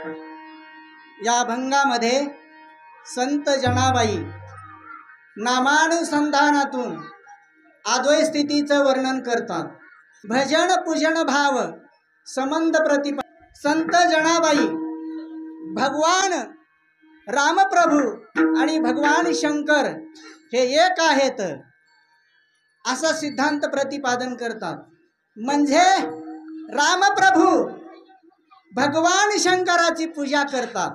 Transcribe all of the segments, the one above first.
या अभंगामध्ये संत जनाबाई नामानुसंधानातून आद्वैत स्थितीचं वर्णन करतात। भजन पूजन भाव संबंध प्रतिपा संत जनाबाई भगवान रामप्रभू आणि भगवान शंकर हे एक आहेत असा सिद्धांत प्रतिपादन करतात। म्हणजे रामप्रभू भगवान शंकराची पूजा करतात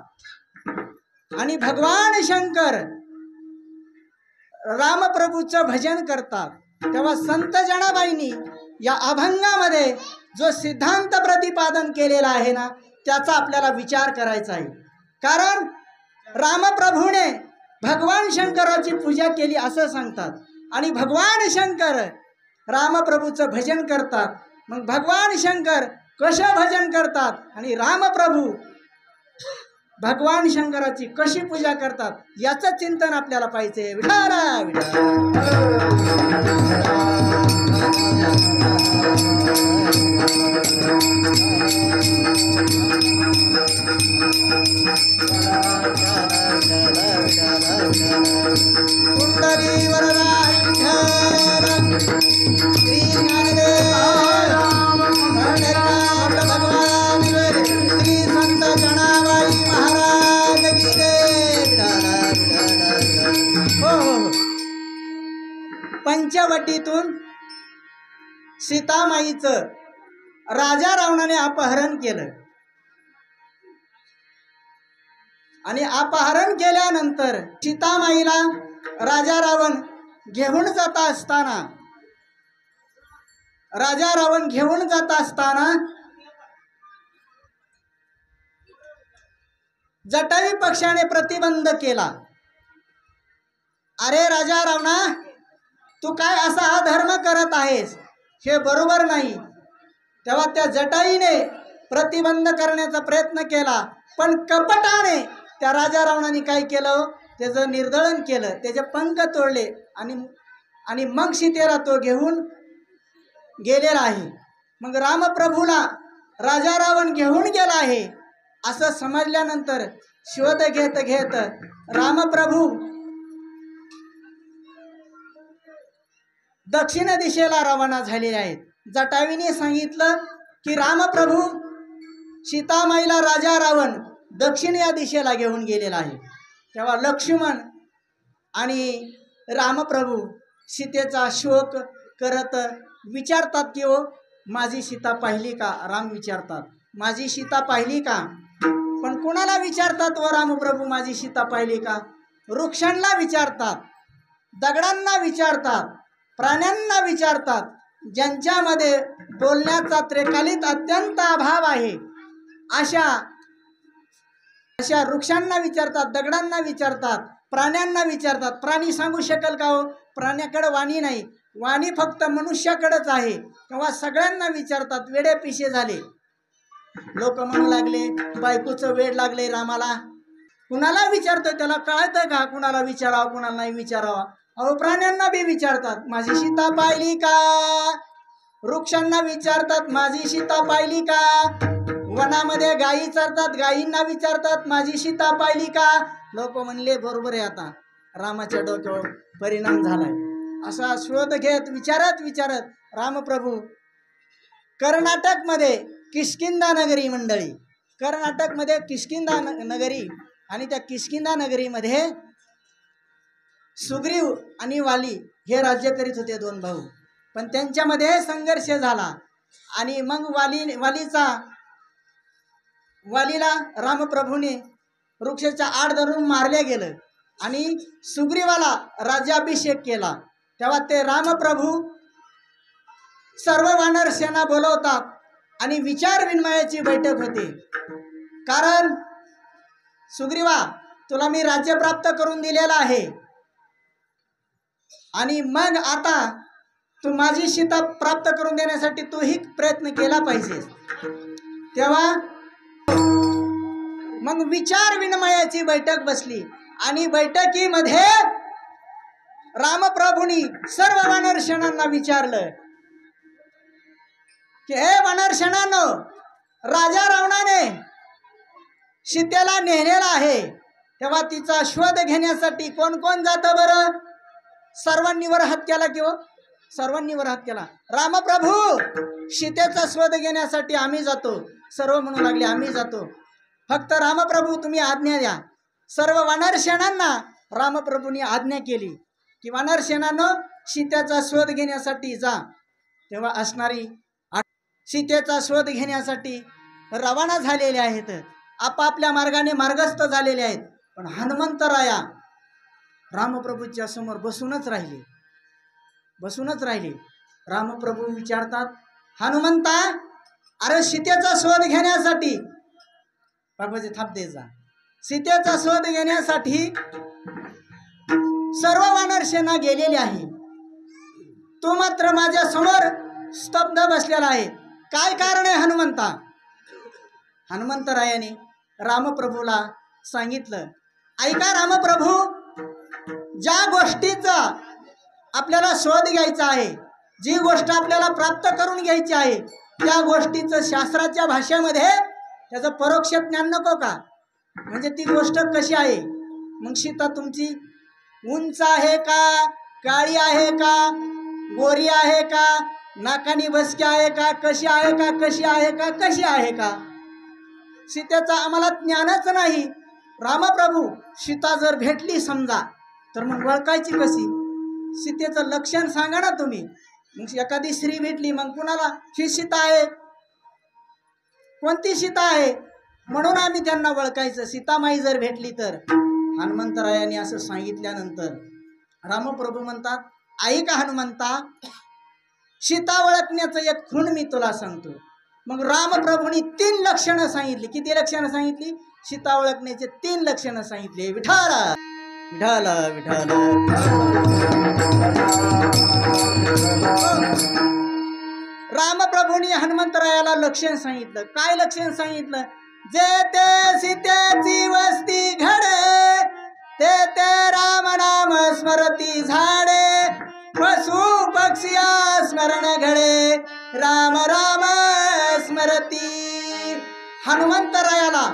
आणि भगवान शंकर रामप्रभूचं भजन करतात। तेव्हा संत जनाबाईंनी या अभंगामध्ये जो सिद्धांत प्रतिपादन केलेला आहे ना, त्याचा आपल्याला विचार करायचा आहे। कारण रामप्रभूने भगवान शंकराची पूजा केली असं सांगतात आणि भगवान शंकर रामप्रभूचं भजन करतात। मग भगवान शंकर कसं भजन करतात आणि रामप्रभू भगवान शंकराची कशी पूजा करतात याचं चिंतन आपल्याला पाहिजे। विठाला कुंडली वरदा विठ्ठल श्री ज्ञानदेव भगवान श्री संत जनाबाई महाराज की जय। हो पंचवटीतून सीतामाईचं राजा रावणाने अपहरण केलं आणि अपहरण केल्यानंतर सीतामाईला राजा रावण घेऊन जात असताना जटायू पक्षाने प्रतिबंध केला। अरे राजा रावणा, तू काय असा अधर्म करत आहेस, हे बरोबर नाही। तेव्हा त्या जटाईने प्रतिबंध करण्याचा प्रयत्न केला, पण कपटाने त्या राजा रावणाने काय केलं, त्याचं निर्दळन केलं, त्याचे पंख तोडले आणि मग सीतेला तो घेऊन गेलेला आहे। मग रामप्रभूला राजा रावण घेऊन गेला आहे असं समजल्यानंतर शोध घेत घेत रामप्रभू दक्षिण दिशेला रवाना झालेले आहेत। जटायूने सांगितलं की रामप्रभू सीतामाईला राजा रावण दक्षिण या दिशेला घेऊन गेलेला आहे। तेव्हा लक्ष्मण आणि रामप्रभू सीतेचा शोक करत विचारतात की ओ माझी सीता पाहिली का? राम विचारतात माझी सीता पाहिली का? पण कोणाला विचारतात व रामप्रभू माझी सीता पाहिली का? वृक्षांना विचारतात, दगडांना विचारतात, प्राण्यांना विचारतात, ज्यांच्यामध्ये बोलण्याचा त्रिकालिक अत्यंत अभाव आहे अशा वृक्षांना विचारतात, दगडांना विचारतात, प्राण्यांना विचारतात। प्राणी सांगू शकेल का हो? प्राण्याकडे वाणी नाही, वाणी फक्त मनुष्याकडेच आहे। तेव्हा सगळ्यांना विचारतात, वेडे पिशे झाले। लोक म्हणू लागले बायकोचं वेड लागले रामाला, कुणाला विचारतोय, त्याला कळतं का कुणाला विचारावं कुणाला नाही विचारावा? अहो प्राण्यांना बी विचारतात माझी सीता पाहिली का, वृक्षांना विचारतात माझी सीता पाहिली का, वनामध्ये गायी चरतात गायींना विचारतात माझी सीता पाहिली का? लोक म्हणले बरोबर आहे, आता रामाच्या डोक्यावर परिणाम झालाय। असा शोध घेत विचारत रामप्रभू कर्नाटकमध्ये किष्किंधा नगरी, मंडळी कर्नाटकमध्ये किष्किंधा नगरी, आणि त्या किष्किंधा नगरीमध्ये सुग्रीव आणि वाली हे राज्य करीत होते, दोन भाऊ। पण त्यांच्यामध्ये संघर्ष झाला आणि मग वालीला रामप्रभूने वृक्षाच्या आड धरून मारले गेलं आणि सुग्रीवाला राज्याभिषेक केला। तेव्हा ते रामप्रभू सर्व वानर सेना बोलवतात आणि विचार विनिमयाची बैठक होते। कारण सुग्रीवा, तुला मी राज्य प्राप्त करून दिलेलं आहे आणि मग आता तू माझी सीता प्राप्त करून देण्यासाठी तूही प्रयत्न केला पाहिजे। तेव्हा मग विचार विनिमयाची बैठक बसली आणि बैठकीमध्ये रामप्रभूंनी सर्व वानरसेनांना विचारलं की हे वानरसेनांनो, राजा रावणाने सीतेला नेलेला आहे, तेव्हा तिचा शोध घेण्यासाठी कोण कोण जातं बरं? सर्वांनी वर हात केला किंवा सर्वांनी वर हात केला. रामप्रभू, सीतेचा शोध घेण्यासाठी आम्ही जातो. सर्व म्हणू लागले आम्ही जातो. फक्त रामप्रभू तुम्ही आज्ञा द्या. सर्व वानर सेनांना रामप्रभूंनी आज्ञा केली की वानर सेनानं सीतेचा शोध घेण्यासाठी जा. तेव्हा असणारी सीतेचा शोध घेण्यासाठी रवाना झालेले आहेत, आपापल्या मार्गाने मार्गस्थ झालेले आहेत. पण हनुमंतराया रामप्रभूच्या समोर बसूनच राहिले. रामप्रभू विचारतात, हनुमंता, अरे सीतेचा शोध घेण्यासाठी बाबाजी थाप दे जा. सीतेचा शोध घेण्यासाठी सर्व वानर सेना गेलेली आहे, तू मात्र माझ्या समोर स्तब्ध बसलेला आहे. काय कारण आहे हनुमंता? हनुमंतरायाने रामप्रभूला सांगितलं, ऐका रामप्रभू, ज्या गोष्टीचा आपल्याला शोध घ्यायचा आहे, जी गोष्ट आपल्याला प्राप्त करून घ्यायची आहे, त्या गोष्टीचं शास्त्राच्या भाषेमध्ये त्याचं परोक्ष ज्ञान नको का? म्हणजे ती गोष्ट कशी आहे? मग सीता तुमची उंच आहे का, काळी आहे का, गोरी आहे का, नाकानी बसकी आहे का, कशी आहे का? सीतेचं आम्हाला ज्ञानच नाही. रामप्रभू, सीता जर भेटली समजा तर मग ओळखायची कशी? सीतेचं लक्षण सांगा ना तुम्ही. मग एखादी स्त्री भेटली, मग कुणाला ही सीता आहे, कोणती सीता आहे म्हणून आम्ही त्यांना ओळखायचं. सीतामाई जर भेटली तर. हनुमंतरायाने असं सांगितल्यानंतर रामप्रभू म्हणतात, ऐका हनुमंता, सीता ओळखण्याचं एक खूण मी तुला सांगतो. मग रामप्रभूंनी 3 लक्षणं सांगितली. किती लक्षणं सांगितली? सीता ओळखण्याचे 3 लक्षणं सांगितले. विठाल विठाल विठाल. रामप्रभूंनी हनुमंतरायाला लक्षण सांगितलं. काय लक्षण सांगितलं? जे ते सीतेची वस्ती घडे, ते ते राम नाम स्मरती झाडे, पशु पक्षी स्मरण घडे, राम राम स्मरती. हनुमंतरायाला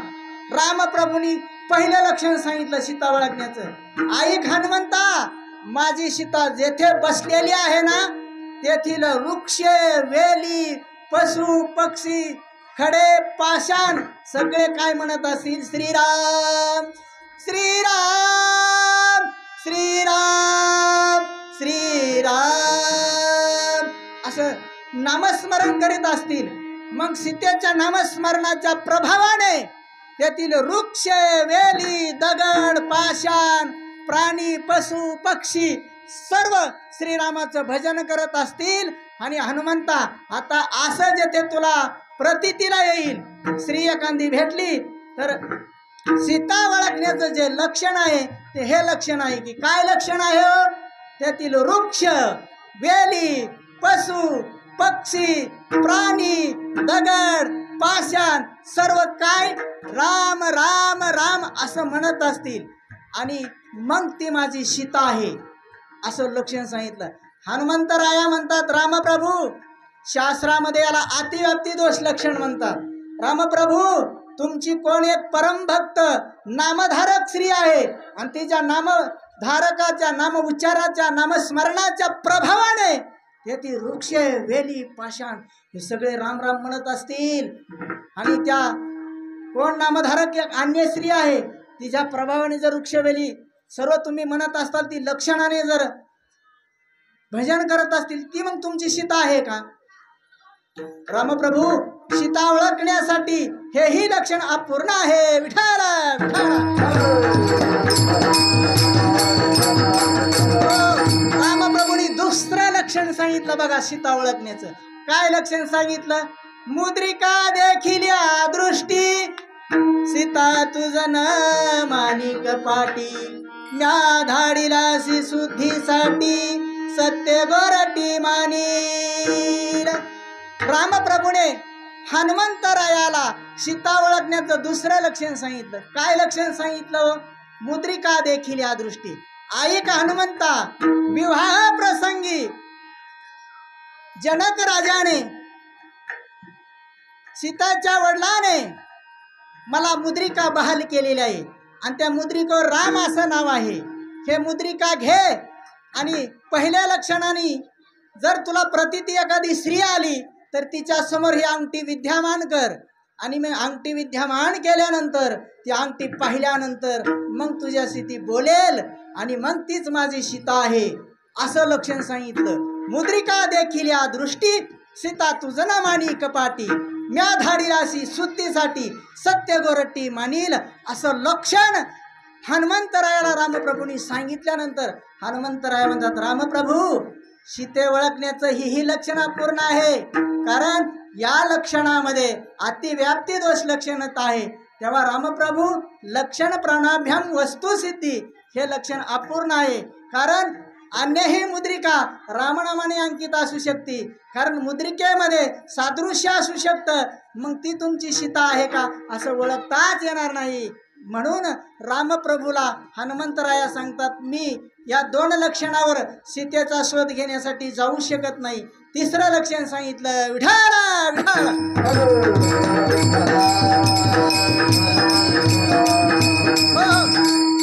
रामप्रभूंनी पहिलं लक्षण सांगितलं सीता ओळखण्याचं. ऐक हनुमंता, माझी सीता जेथे बसलेली आहे ना, तेथील वृक्ष, वेली, पशु पक्षी, खडे, पाषाण सगळे काय म्हणत असतील? श्रीराम श्रीराम श्रीराम श्रीराम असं नामस्मरण करीत असतील. मग सीतेच्या नामस्मरणाच्या प्रभावाने तेथील वृक्ष, वेली, दगड, पाषाण, प्राणी, पशु पक्षी सर्व श्रीरामाचं भजन करत असतील. आणि हनुमंता, आता असं जेथे तुला प्रतीतीला येईल, स्त्री एखादी भेटली तर सीता ओळखण्याचं जे लक्षण आहे ते हे लक्षण आहे. की काय लक्षण आहे? तेथील वृक्ष, वेली, पशु पक्षी, प्राणी, दगड, पाषाण सर्व काय राम राम राम असं म्हणत असतील. आणि मग ती माझी सीता आहे असं लक्षण सांगितलं. हनुमंतराया म्हणतात, रामप्रभू, शास्त्रामध्ये याला अतिव्याप्ती दोष लक्षण म्हणतात. रामप्रभू, तुमची कोण एक परमभक्त नामधारक स्त्री आहे आणि तिच्या नामधारकाच्या नाम उच्चाराच्या नामस्मरणाच्या प्रभावाने येथे वृक्ष, वेली, पाषाण हे सगळे राम राम म्हणत असतील. आणि त्या कोण नामधारक एक अन्य स्त्री आहे, तिच्या प्रभावाने जर वृक्ष, वेली सर्व तुम्ही म्हणत असताल, ती लक्षणाने जर भजन करत असतील, ती मग तुमची सीता आहे का? रामप्रभू, सीता ओळखण्यासाठी हेही लक्षण अपूर्ण आहे. विठाल रामप्रभूंनी दुसरं लक्षण सांगितलं बघा सीता ओळखण्याचं. काय लक्षण सांगितलं? मुद्रिका देखिल्या दृष्टी, सीता तुझन माणिक पाटी, म्या धाडिलासी शुद्धीसाठी, सत्य गोरटी मानी. रामप्रभूने हनुमंतरायाला सीता ओळखण्याचं दुसरं लक्षण सांगितलं. काय लक्षण सांगितलं? मुद्रिका देखील या दृष्टी. ऐक हनुमंता, विवाह प्रसंगी जनक राजाने सीताच्या वडिलाने मला मुद्रिका बहाल केलेली आहे आणि त्या मुद्रिकेवर राम असं नाव आहे. हे मुद्रिका घे आणि पहिल्या लक्षणाने जर तुला प्रतीती एखादी स्त्री आली तर तिच्या समोर ही अंगठी विद्यमान कर आणि मग अंगठी विद्यमान केल्यानंतर ती अंगठी पाहिल्यानंतर मग तुझ्याशी ती बोलेल आणि मग तीच माझी सीता आहे असं लक्षण सांगितलं. मुद्रिका देखील या दृष्टी सीता तुझं ना मानी कपाटी म्या धाडीलाशी शुद्धीसाठी सत्य गोरट्टी मानील असं लक्षण हनुमंतरायाला रामप्रभूंनी सांगितल्यानंतर हनुमंतराय म्हणतात रामप्रभू सीते ओळखण्याचं ही लक्षण अपूर्ण आहे, कारण या लक्षणामध्ये अतिव्याप्ती दोष लक्षणत आहे. तेव्हा रामप्रभू लक्षण प्रणाभ्याम वस्तुसिद्धी हे लक्षण अपूर्ण आहे, कारण अन्यही मुद्रिका रामनामाने अंकित असू शकते, कारण मुद्रिकेमध्ये सादृश्य असू शकतं, मग ती तुमची सीता आहे का असं ओळखताच येणार नाही. म्हणून रामप्रभूला हनुमंतराया सांगतात मी या 2 लक्षणावर सीतेचा शोध घेण्यासाठी जाऊ शकत नाही. तिसरं लक्षण सांगितलं विठाला विठाला.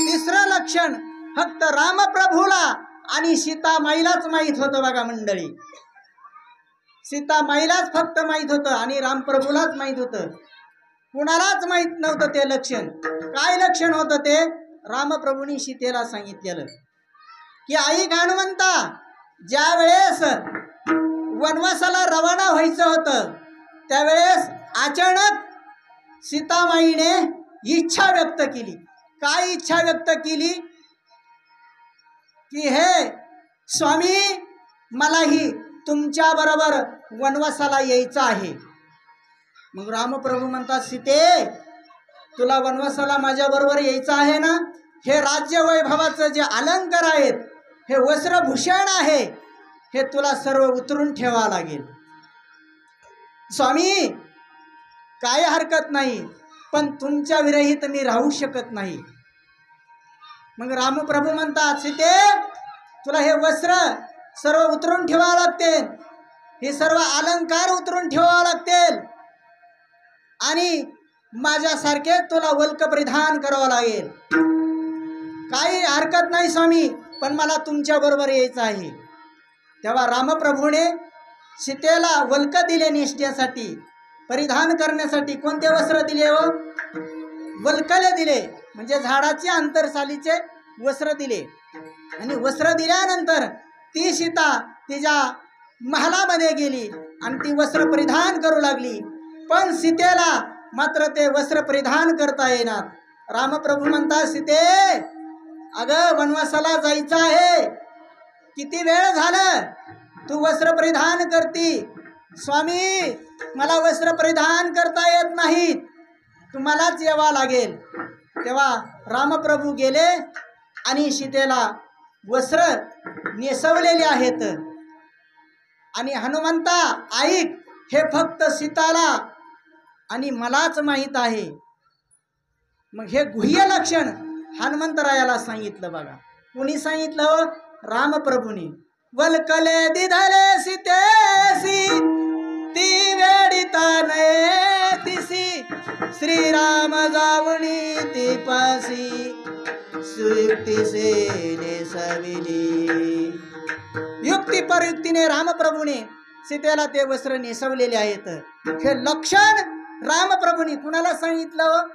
तिसरं लक्षण फक्त रामप्रभूला आणि सीतामाईलाच माहीत होतं बघा मंडळी. सीतामाईलाच फक्त माहीत होतं आणि रामप्रभूलाच माहीत होतं, कुणालाच माहीत नव्हतं ते लक्षण. काय लक्षण होतं ते रामप्रभूंनी सीतेला सांगितलेलं की आई हनुमंता ज्या वेळेस वनवासाला रवाना व्हायचं होतं त्यावेळेस अचानक सीतामाईने इच्छा व्यक्त केली. काय इच्छा व्यक्त केली की हे स्वामी मलाही तुमच्या बरोबर वनवासाला यायचं आहे. मग रामप्रभू म्हणतात सीते तुला वनवासाला माझ्या बरोबर यायचं आहे ना, हे राज्य वैभवाचं जे अलंकार आहेत, हे वस्त्रभूषण आहे, हे तुला सर्व उतरून ठेवावं लागेल. स्वामी काय हरकत नाही, पण तुमच्या विरहित मी राहू शकत नाही. मग रामप्रभू म्हणतात सीते तुला हे वस्त्र सर्व उतरून ठेवावं लागतील, हे सर्व अलंकार उतरून ठेवावं लागतील आणि माझ्यासारखे तुला वल्क परिधान करावं लागेल. काही हरकत नाही स्वामी, पण मला तुमच्या बरोबर यायचं आहे. तेव्हा रामप्रभूने सीतेला वल्क दिले नेसण्यासाठी, परिधान करण्यासाठी. कोणते वस्त्र दिले हो? वल्कले दिले, म्हणजे झाडाचे अंतरसालीचे वस्त्र दिले. आणि वस्त्र दिल्यानंतर ती सीता तिच्या महालामध्ये गेली आणि ती वस्त्र परिधान करू लागली, पण सीतेला मात्र ते वस्त्र परिधान करता येणार. रामप्रभू म्हणतात सीते अगं वनवासाला जायचं आहे, किती वेळ झालं तू वस्त्र परिधान करती. स्वामी मला वस्त्र परिधान करता येत नाहीत, तुम्हालाच यावं लागेल. तेव्हा रामप्रभू गेले आणि सीतेला वस्त्र नेसवलेले आहेत. आणि हनुमंता ऐक, हे फक्त सीताला आणि मलाच माहीत आहे. मग हे गुह्य लक्षण हनुमंतरायाला सांगितलं बघा. कुणी सांगितलं? रामप्रभूने. वल्कले दिधले सीतेसी ती वेडिता नये तिसी श्रीराम जावणी ती पासी सुयुक्तीसे नेसविली. युक्ती परयुक्तीने रामप्रभूने सीतेला ते वस्त्र नेसवलेले आहेत. हे लक्षण रामप्रभूंनी कुणाला सांगितलं?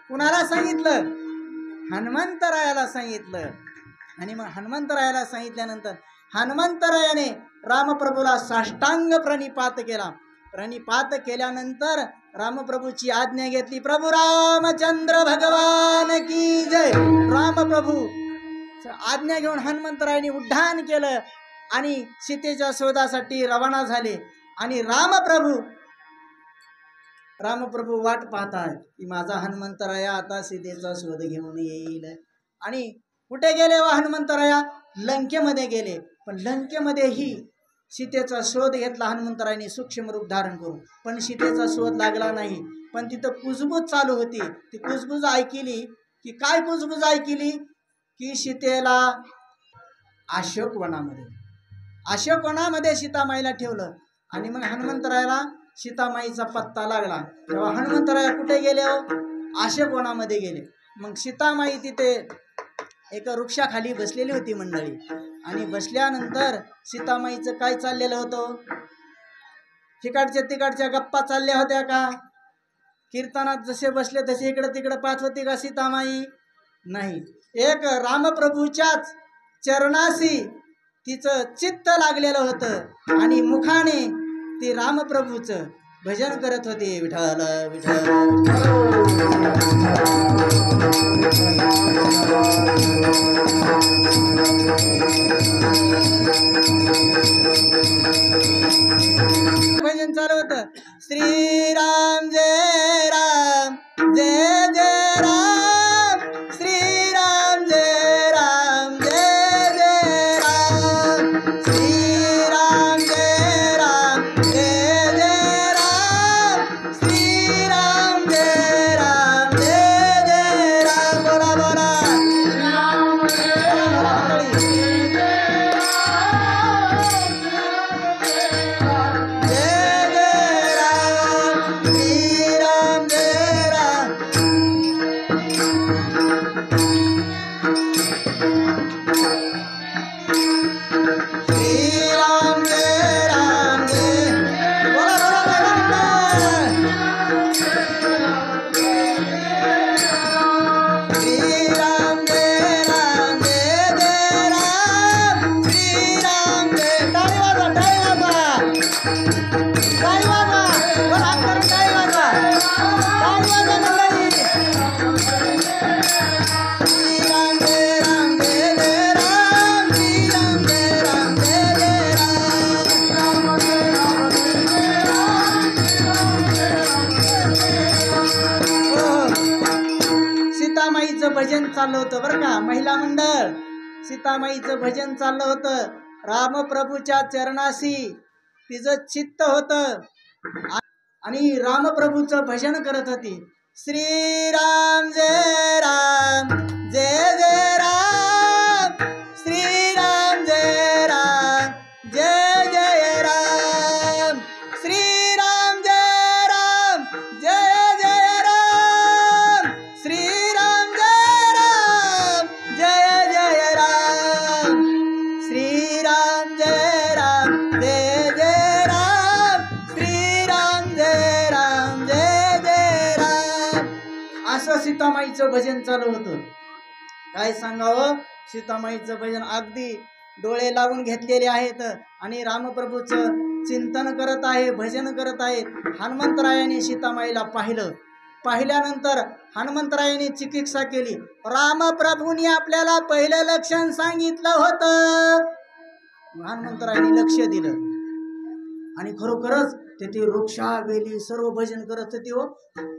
कुणाला सांगितलं? हनुमंतरायाला सांगितलं. आणि मग हनुमंतरायाला सांगितल्यानंतर हनुमंतरायाने रामप्रभूला साष्टांग प्रणिपात केला. प्रणिपात केल्यानंतर रामप्रभूची आज्ञा घेतली. प्रभू रामचंद्र भगवान की जय. रामप्रभू आज्ञा घेऊन हनुमंतरायाने उड्डाण केलं आणि सीतेच्या शोधासाठी रवाना झाले. आणि रामप्रभू वाट पाहतात की माझा हनुमंतराया आता सीतेचा शोध घेऊन येईल. आणि कुठे गेले व हनुमंतराया? लंकेमध्ये गेले. पण लंकेमध्येही सीतेचा शोध घेतला हनुमंतरायाने सूक्ष्म रूप धारण करून, पण सीतेचा शोध लागला नाही. पण तिथं कुजबूज चालू होती. ती कुजबूज ऐकली की काय? कुजबूज ऐकली की सीतेला अशोकवनामध्ये सीतामाईला ठेवलं. आणि मग हनुमंतरायाला सीतामाईचा पत्ता लागला तेव्हा हनुमंतराय कुठे गेले हो? आशेपोनामध्ये गेले. मग सीतामाई तिथे एका वृक्षाखाली बसलेली होती मंडळी. आणि बसल्यानंतर सीतामाईचं काय चाललेलं होतं? तिकडच्या तिकडच्या गप्पा चालल्या होत्या का? कीर्तनात जसे बसले तसे इकडे तिकडे पाहत होती का सीतामाई? नाही. एक रामप्रभूच्याच चरणाशी तिचं चित्त लागलेलं होतं आणि मुखाने ती रामप्रभूचं भजन करत होती. विठ्ठल विठ्ठल भजन चालू होतं. श्रीराम जय राम जय जय राम, श्रीराम जय राम जय जय राम, श्रीराम जय राम जय जय राम, श्रीराम जय राम जय जय राम. बोला बोला भजन चाललं होतं बरं का महिला मंडळ. सीतामाईचं भजन चाललं होतं. रामप्रभूच्या चरणाशी तिचं चित्त होतं आणि रामप्रभूचं भजन करत होती. श्रीराम जय राम जय जय राम, श्रीराम जय राम जय जय राम, श्रीराम जय राम जय जय राम, श्रीराम जय राम जय जय राम, श्रीराम जय राम जय जय राम, श्रीराम जय राम जय जय राम. असं सीतामाईचं भजन चालू होतं. काय सांगावं, सीतामाईचं भजन अगदी डोळे लावून घेतलेले आहेत आणि रामप्रभूचं चिंतन करत आहे, भजन करत आहेत. हनुमंतरायाने सीतामाईला पाहिल्यानंतर हनुमंतरायाने चिकित्सा केली. रामप्रभूंनी आपल्याला पहिलं लक्षण सांगितलं होतं. हनुमंतरायाने लक्ष दिलं आणि खरोखरच ते वृक्षावेली सर्व भजन करत होते. हो,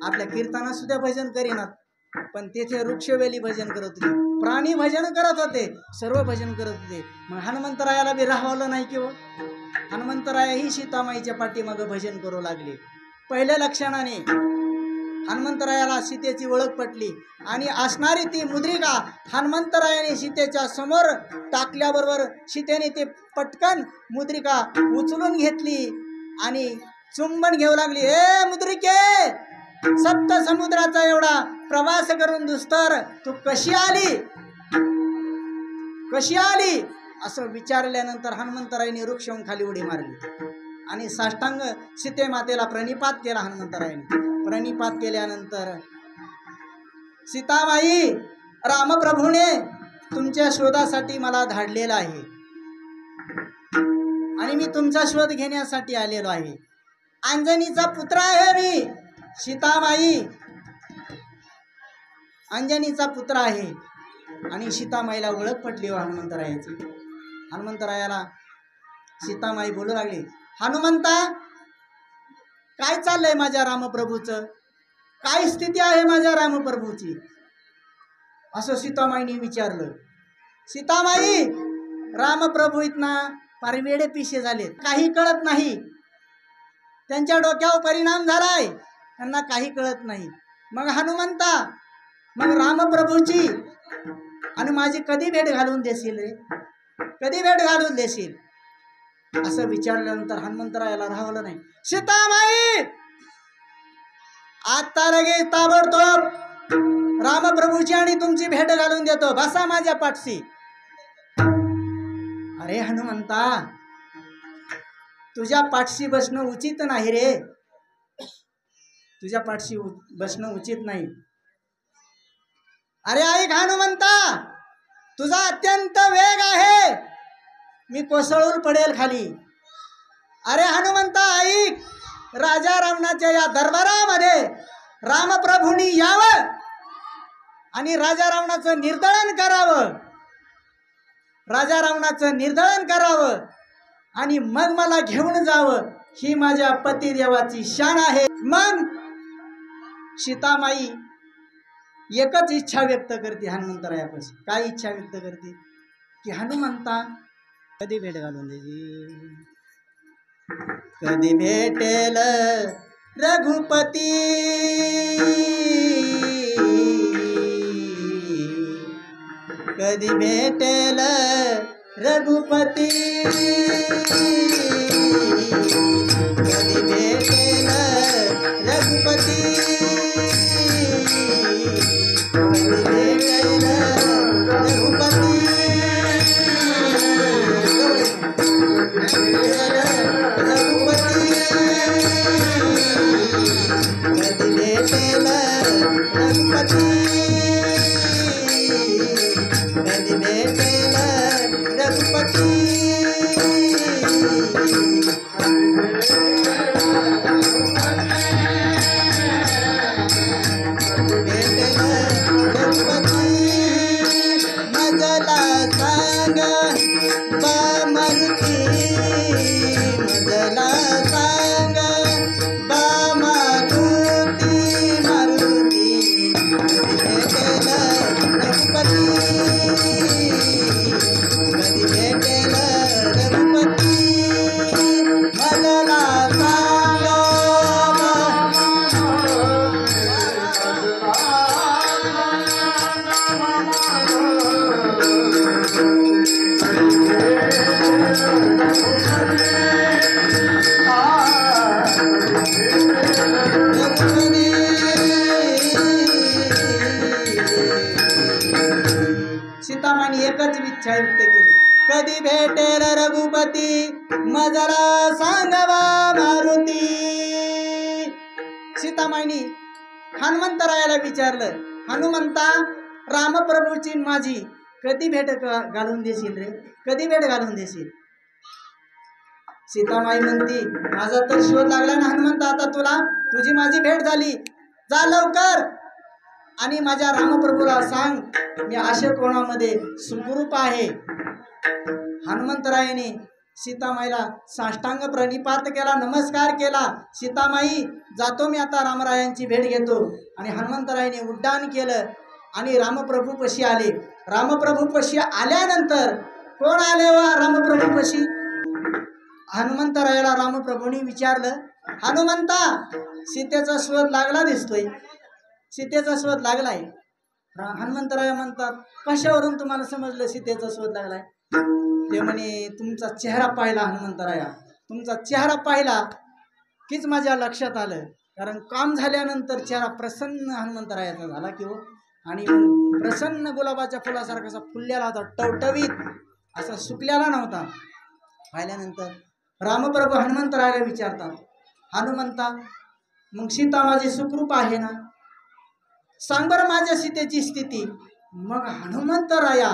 आपल्या कीर्तनात सुद्धा भजन करीनात, पण तेथे वृक्षवेली भजन करत होते, प्राणी भजन करत होते, सर्व भजन करत होते. मग हनुमंतरायाला बी राहवलं नाही की हो. हनुमंतरायाही सीतामाईच्या पाठीमागं भजन करू लागले. पहिल्या लक्षणाने हनुमंतरायाला सीतेची ओळख पटली आणि असणारी ती मुद्रिका हनुमंतरायाने सीतेच्या समोर टाकल्याबरोबर सीतेने ते पटकन मुद्रिका उचलून घेतली आणि चुंबन घेऊ लागली. ए मुद्रिके, सप्त समुद्राचा एवढा प्रवास करून दुस्तर तू कशी आली असं विचारल्यानंतर हनुमंतरायाने वृक्षाहून खाली उडी मारली आणि साष्टांग सीते मातेला प्रणिपात केला. हनुमंतरायाने प्रणिपात केल्यानंतर, सीतामाई, रामप्रभूने तुमच्या शोधासाठी मला धाडलेलं आहे आणि मी तुमचा शोध घेण्यासाठी आलेलो आहे. अंजनीचा पुत्र आहे मी. सीतामाई अंजनीचा पुत्र आहे. आणि सीतामाईला ओळख पटली हो हनुमंतरायाची. हनुमंतरायाला सीतामाई बोलू लागली, हनुमंता, काय चाललंय माझ्या रामप्रभूचं? काय स्थिती आहे माझ्या रामप्रभूची? असं सीतामाईने विचारलं. सीतामाई, रामप्रभू इतना फार वेडे पिशे झालेत, काही कळत नाही. त्यांच्या डोक्यावर परिणाम झालाय, त्यांना काही कळत नाही. मग हनुमंता, मग रामप्रभूची आणि माझी कधी भेट घालून देशील रे? कधी भेट घालून देशील? असं विचारल्यानंतर हनुमंतरायाला राहवलं नाही. सीतामाई आता लगेच ताबडतोब रामप्रभूची आणि तुमची भेट घालून देतो, बसा माझ्या पाठशी. अरे हनुमंता, तुझ्या पाठशी बसणं उचित नाही रे, तुझ्या पाठशी बसणं उचित नाही. अरे ऐक हनुमंता, तुझा अत्यंत वेग आहे, मी कोसळून पडेल खाली. अरे हनुमंता ऐक, राजा रावणाच्या या दरबारामध्ये रामप्रभूंनी यावं आणि राजा रावणाचं निर्दळन करावं, राजा रावणाचं निर्दळन करावं आणि मग मला घेऊन जावं, ही माझ्या पतिदेवाची शान आहे. मग सीतामाई एकच इच्छा व्यक्त करते हनुमंतरायापाशी. काय इच्छा व्यक्त करते की हनुमंता कधी भेट घालून द्यायची, कधी भेटेल रघुपती, कधी भेटेल रघुपती, कधी भेटेल रघुपती, कधी भेटेल रघुपती, रघुपती, कधी भेटेल रघुपती, कधी भेटेल रघुपती. मजला सांग बा मारुती, मजला सांग बा मारुती, मारुती कधी भेटेल रघुपती, कधी भेटेल रघुपती. मजला सांग सीतामाने एकच इच्छा व्यक्त केली, कधी भेटेल रघुपती, मजला सांगवा मारुती. सीतामाईनी हनुमंतरायाला विचारलं, हनुमंता रामप्रभूची माझी कधी भेट घालून देशील रे, कधी भेट घालून देशील. सीतामाई म्हणती, माझा तर शोध लागला ना हनुमंता, आता तुला तुझी माझी भेट झाली, जा लवकर आणि माझ्या रामप्रभूला सांग मी अशा कोणामध्ये सुखरूप आहे. हनुमंतरायाने सीतामाईला साष्टांग प्रणिपात केला, नमस्कार केला. सीतामाई जातो मी आता, रामरायांची भेट घेतो. आणि हनुमंतरायाने उड्डाण केलं आणि रामप्रभूपाशी आले. रामप्रभूपाशी आल्यानंतर कोण आले वा रामप्रभूपाशी? हनुमंतरायाला रामप्रभूंनी विचारलं, हनुमंता सीतेचा शोध लागला दिसतोय, सीतेचा शोध लागलाय. हनुमंतराय म्हणतात, कशावरून तुम्हाला समजलं सीतेचा शोध लागलाय? ते म्हणे, तुमचा चेहरा पाहिला हनुमंतराया, तुमचा चेहरा पाहिला कीच माझ्या लक्षात आलं. कारण काम झाल्यानंतर चेहरा प्रसन्न हनुमंतरायाचा झाला की हो, आणि प्रसन्न गुलाबाच्या फुलासारखा असा फुललेला होता, टवटवीत असा सुकलेला नव्हता. पाहिल्यानंतर रामप्रभू हनुमंतरायाला विचारतात, हनुमंता मग सीता माझी सुखरूप आहे ना, सांग बरं माझ्या सीतेची स्थिती. मग हनुमंतराया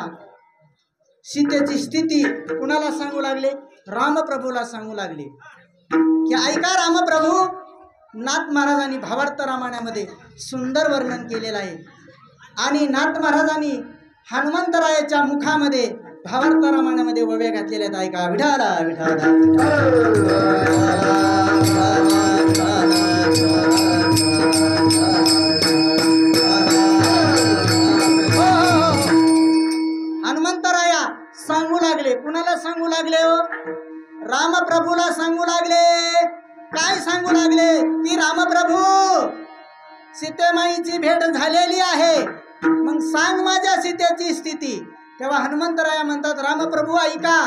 सीतेची स्थिती कुणाला सांगू लागले? रामप्रभूला सांगू लागले की ऐका रामप्रभू, नाथ महाराजांनी भावार्थ रामायणामध्ये सुंदर वर्णन केलेलं आहे आणि नाथ महाराजांनी हनुमंतरायाच्या मुखामध्ये भावार्थ रामायणामध्ये वव्या घातलेल्या आहेत. ऐका, विठाला विठाला हनुमंतराया सांगू लागले. कुणाला सांगू लागले हो? रामप्रभूला सांगू लागले. काय सांगू लागले की रामप्रभू सीतेमाईची भेट झालेली आहे, मग सांग माझ्या सीतेची स्थिती. तेव्हा हनुमंतराया म्हणतात, रामप्रभू ऐका,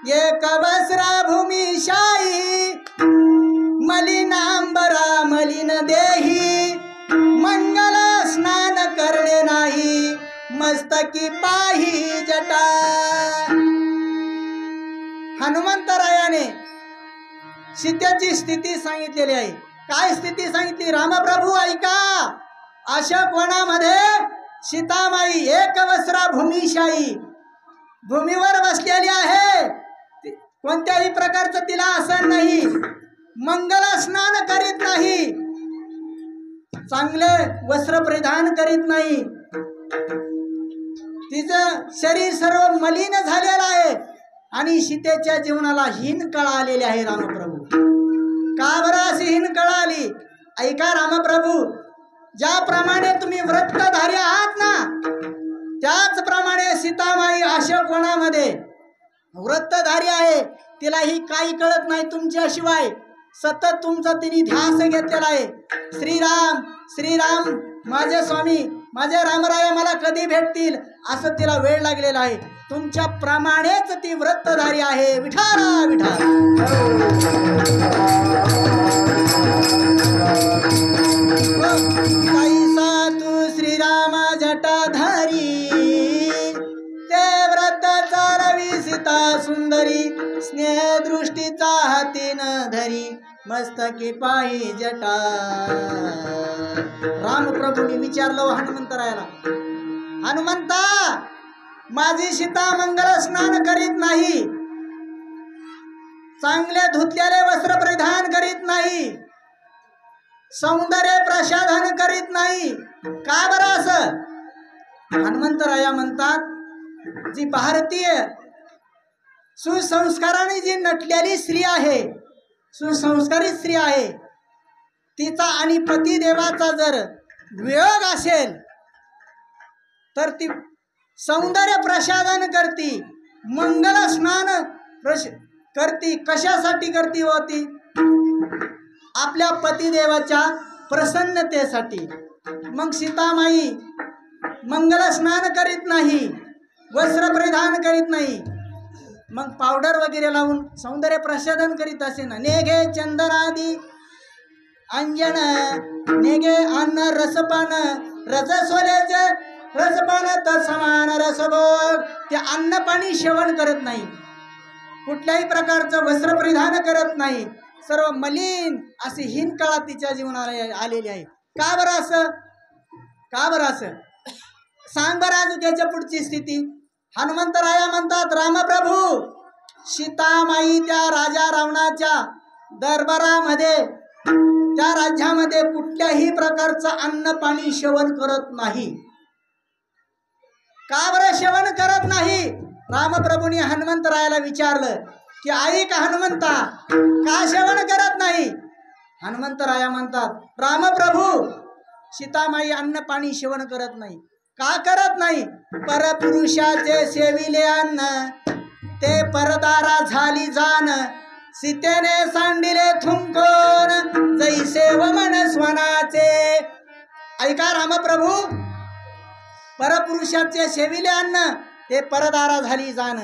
एक वस्त्र भूमिशाही मलिनांबरा मलिन देही मंगल स्नान करणे नाही मस्तकी पाही जटा। हनुमंतरायाने सीतेची स्थिती सांगितलेली आहे। काय स्थिती सांगितली? रामप्रभू ऐका, अशोक वनामध्ये सीतामाई एक वस्त्रा भूमिशाही भूमीवर बसलेली आहे। कोणत्याही प्रकारचं तिला आसन नाही, मंगल स्नान करीत नाही, चांगले वस्त्र परिधान करीत नाही, तिचं शरीर सर्व मलिन झालेलं आहे आणि सीतेच्या जीवनाला हीन कळा आलेली आहे। रामप्रभू का बरं अशी हीन कळा आली? ऐका रामप्रभू, ज्याप्रमाणे तुम्ही व्रतधारी आहात ना, त्याचप्रमाणे सीतामाई अशोक वनामध्ये व्रतधारी आहे। तिलाही काही कळत नाही तुमच्याशिवाय, सतत तुमचा तिने ध्यास घेतलेला आहे। श्रीराम श्रीराम, माझे स्वामी माझे रामराया मला कधी भेटतील असं तिला वेळ लागलेला आहे। तुमच्या प्रमाणेच ती व्रतधारी आहे। विठाला विठाला कैसा तू श्रीराम जटाधारी, ते व्रत चालवी सीता सुंदरी, स्नेह दृष्टीचा हातीन धरी मस्तकी पायी जटा। रामप्रभूंनी विचारलं हनुमंतरायाला, हनुमंता माझी सीता मंगल स्नान करीत नाही, चांगले धुतलेले वस्त्र परिधान करीत नाही, सौंदर्य प्रसाधन करीत नाही, का बरं असं? हनुमंतराया म्हणतात, जी भारतीय सुसंस्काराने जी नटलेली स्त्री आहे, सुसंस्कारित स्त्री आहे, तिचा आणि पतिदेवाचा जर वियोग असेल तर ती सौंदर्य प्रसाधन करती, मंगल स्नान करती। कशासाठी करती होती? आपल्या पतिदेवाच्या प्रसन्नतेसाठी। मग सीतामाई मंगल स्नान करीत नाही, वस्त्र परिधान करीत नाही, मग पावडर वगैरे लावून सौंदर्य प्रसाधन करीत असे ना। नेघे चंदनादी अंजन, नेघे अन्न रसपान, रजस्वलेचे रसपान तत्समान रसभोग, ते अन्न पाणी सेवन करत नाही, कुठल्याही प्रकारचं वस्त्र परिधान करत नाही, सर्व मलिन अशी हीन कळा तिच्या जीवनाला आलेली आहे। का बरं असं? का बरं असं? सांग बरं अजून त्याच्या पुढची स्थिती। हनुमंतराया म्हणतात, रामप्रभू सीतामाई त्या राजा रावणाच्या दरबारामध्ये, त्या राज्यामध्ये कुठल्याही प्रकारचं अन्न पाणी सेवन करत नाही। का बरं सेवन करत नाही? रामप्रभूंनी हनुमंतरायाला विचारलं की ऐक हनुमंता, का सेवन करत नाही? हनुमंतराया म्हणतात, रामप्रभू सीतामाई अन्न पाणी सेवन करत नाही। का करत नाही? परपुरुषाचे सेविले अन्न, ते परदारा झाली जाण, सीतेने सांडिले थुंकोन, जैसे वमन स्वनाचे। ऐका रामप्रभू, परपुरुषाचे सेविले अन्न ते परदारा झाली जाण,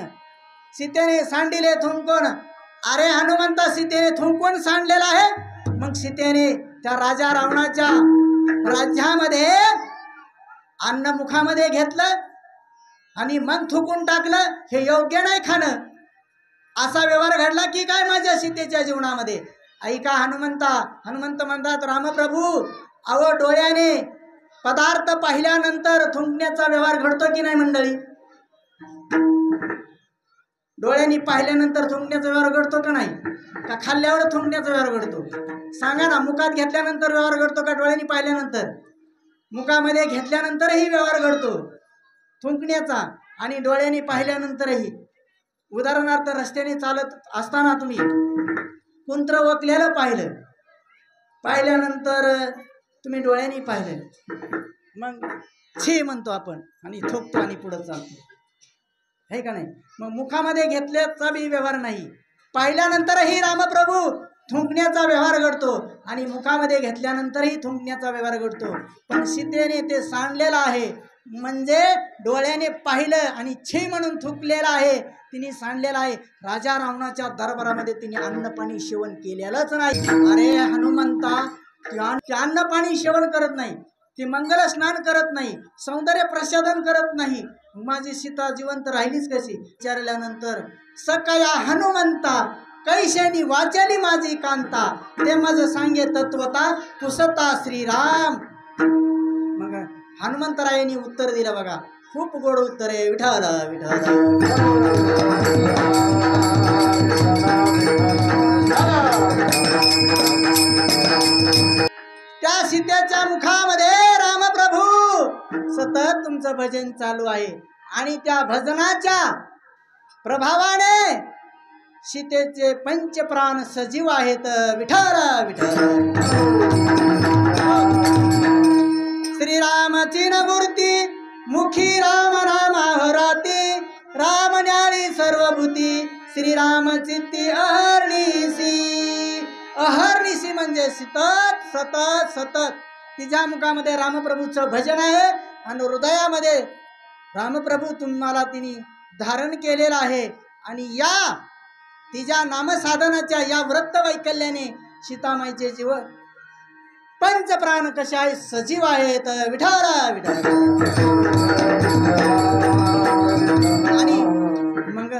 सीतेने सांडिले थुंकोन। अरे हनुमंता, सीतेने थुंकून सांडलेला आहे, मग सीतेने त्या राजा रावणाच्या राज्यामध्ये अन्न मुखामध्ये घेतलं आणि मन थुकून टाकलं, हे योग्य नाही खाणं। असा व्यवहार घडला की काय माझ्या सीतेच्या जीवनामध्ये? ऐका हनुमंता, हनुमंत म्हणतात, रामप्रभू अहो डोळ्याने पदार्थ पाहिल्यानंतर थुंकण्याचा व्यवहार घडतो की नाही मंडळी? डोळ्यांनी पाहिल्यानंतर थुंकण्याचा व्यवहार घडतो का नाही? का खाल्ल्यावर थुंकण्याचा व्यवहार घडतो? सांगा ना, मुखात घेतल्यानंतर व्यवहार घडतो का डोळ्यांनी पाहिल्यानंतर? मुखामध्ये घेतल्यानंतरही व्यवहार घडतो थुंकण्याचा आणि डोळ्यांनी पाहिल्यानंतरही। उदाहरणार्थ रस्त्याने चालत असताना तुम्ही कुंत्र वकलेलं पाहिल्यानंतर तुम्ही डोळ्यांनी पाहिलं, मग छी म्हणतो आपण आणि थोकतो आणि पुढे चालतो, है का नाही? मग मुखामध्ये घेतल्याचा बी व्यवहार नाही, पाहिल्यानंतरही रामप्रभू थुंकण्याचा व्यवहार घडतो आणि मुखामध्ये घेतल्यानंतरही थुंकण्याचा व्यवहार घडतो। पण सीतेने ते सांडलेलं आहे, म्हणजे डोळ्याने पाहिलं आणि छी म्हणून थुंकलेलं आहे, तिने सांडलेला आहे. राजा रावणाच्या दरबारामध्ये तिने अन्न पाणी सेवन केलेलंच नाही. अरे हनुमंता, ते अन्न पाणी सेवन करत नाही, ते मंगल स्नान करत नाही, सौंदर्य प्रसाधन करत नाही, माझी सीता जिवंत राहिलीच कशी? विचारल्यानंतर सकया हनुमंता कैशेनी वाचली माझी कांता, ते माझं सांगे तत्वता पुसता श्रीराम. मग हनुमंतरायांनी उत्तर दिलं बघा, खूप गोड उत्तर आहे. विठ्ठल विठ्ठल. त्या सीतेच्या मुखामध्ये रामप्रभू सतत तुमचं भजन चालू आहे आणि त्या भजनाच्या प्रभावाने सीतेचे पंचप्राण सजीव आहेत. विठ्ठल विठ्ठल. श्रीरामची मूर्ती मुखी राम रामाहराती, राम न्याळी सर्वभूती श्रीराम चित्ती अहर्निशी. अहर्निशी म्हणजे सतत सतत सतत तिच्या मुखामध्ये रामप्रभूचं भजन आहे आणि हृदयामध्ये रामप्रभू तुम्हाला तिने धारण केलेला आहे. आणि या तिच्या नामसाधनाच्या या व्रत वैकल्याने सीतामाईचे जीव पंचप्राण कसे आहे? सजीव आहेत. विठ्ठल विठ्ठल. आणि मग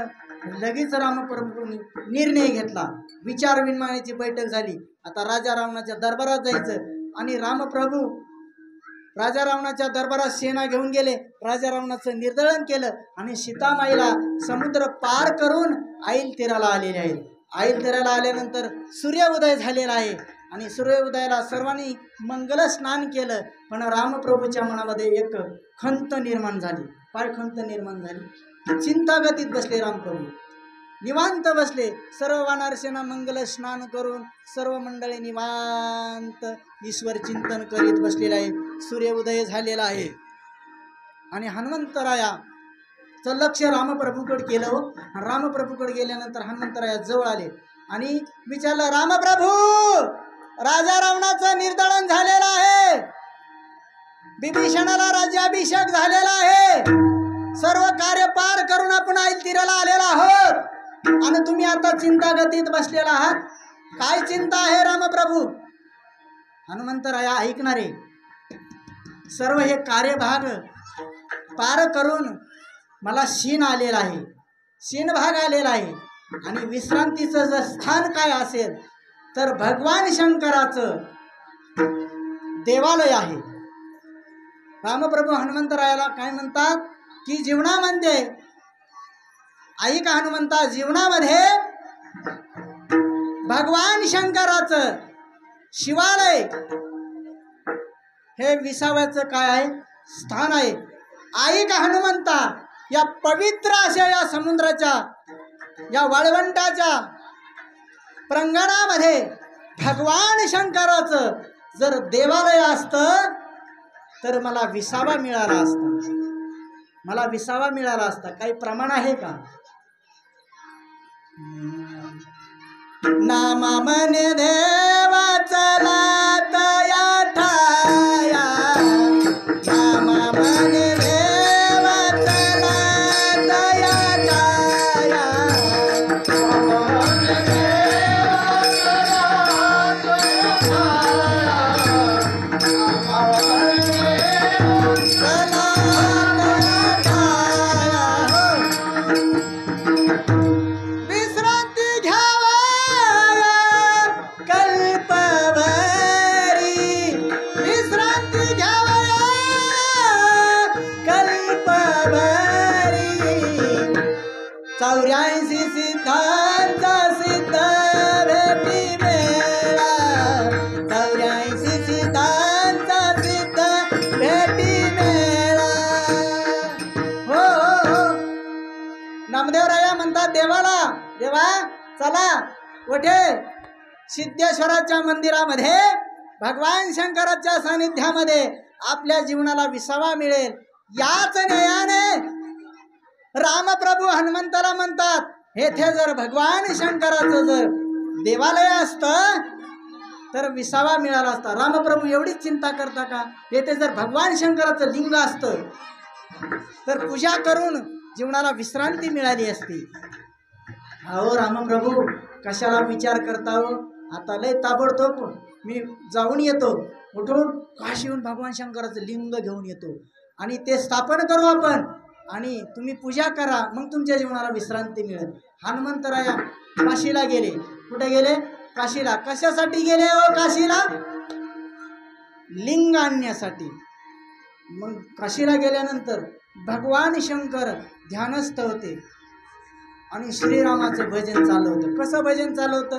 लगेच रामप्रभूंनी निर्णय घेतला. विचार विनिमयाची बैठक झाली. आता राजा रावणाच्या दरबारात जायचं आणि रामप्रभू राजा रावणाच्या दरबारात सेना घेऊन गेले. राजा रावणाचं निर्दळन केलं आणि सीतामाईला समुद्र पार करून आईल तीराला आलेले आहे. आईल तीराला आल्यानंतर सूर्योदय झालेला आहे आणि सूर्योदयाला सर्वांनी मंगल स्नान केलं. पण रामप्रभूच्या मनामध्ये एक खंत निर्माण झाली. काय खंत निर्माण झाली? चिंतागतीत बसले रामप्रभू, निवांत बसले. सर्व वानरसेना मंगल स्नान करून सर्व मंडळी निवांत ईश्वर चिंतन करीत बसलेला आहे. सूर्योदय झालेला आहे आणि हनुमंतरायाचं लक्ष रामप्रभूकडे केलं. रामप्रभूकडे गेल्यानंतर हनुमंतराया जवळ आले आणि विचारलं, रामप्रभू, राजा रावणाचं निर्दळन झालेलं आहे, विभीषणाला राज्याभिषेक झालेला आहे, सर्व कार्य पार करून आपण आईल तीराला आलेला आहोत आणि तुम्ही आता चिंतागतीत बसलेला आहात. काय चिंता आहे रामप्रभू? हनुमंतराया ऐकणारे, सर्व हे कार्यभाग पार करून मला शीन आलेला आहे, शीन भाग आलेला आहे आणि विश्रांतीचं जर स्थान काय असेल तर भगवान शंकराचं देवालय आहे. रामप्रभू हनुमंतरायाला काय म्हणतात की जीवनामध्ये, ऐक हनुमंता, जीवनामध्ये भगवान शंकराचं शिवालय हे विसाव्याचं काय आहे? स्थान आहे. ऐक हनुमंता, या पवित्र अशा या समुद्राच्या या वाळवंटाच्या प्रांगणामध्ये भगवान शंकराचं जर देवालय असतं तर मला विसावा मिळाला असता, मला विसावा मिळाला असता. काही प्रमाण आहे का? नामा मने देवा चला तया ठाया, नामा मने देवा चला तया ठाया, चौऱ्याऐंशी सिद्धांचा सिद्ध भेटी मेळा, 84 सिद्धांचा सिद्ध भेटी मेळा. हो हो, नामदेवराया म्हणतात देवाला, देवा चला कुठे? सिद्धेश्वराच्या मंदिरामध्ये भगवान शंकराच्या सानिध्यामध्ये आपल्या जीवनाला विसावा मिळेल. याच न्यायाने रामप्रभू हनुमंताला म्हणतात, येथे जर भगवान शंकराचं जर देवालय असतं तर विसावा मिळाला असता. रामप्रभू एवढीच चिंता करता का? येथे जर भगवान शंकराचं लिंग असतं तर पूजा करून जीवनाला विश्रांती मिळाली असती. अहो रामप्रभू कशाला विचार करता हो, आता लय ताबडतोब मी जाऊन येतो, उठून काशीहून भगवान शंकराचं लिंग घेऊन येतो आणि ते स्थापन करू आपण आणि तुम्ही पूजा करा, मग तुमच्या जीवनाला विश्रांती मिळेल. हनुमंतराया काशीला गेले. कुठे गेले? काशीला. कशासाठी गेले हो काशीला? लिंग आणण्यासाठी. मग काशीला गेल्यानंतर भगवान शंकर ध्यानस्थ होते आणि श्रीरामाचं भजन चालू होतं. कसं भजन चालू होतं?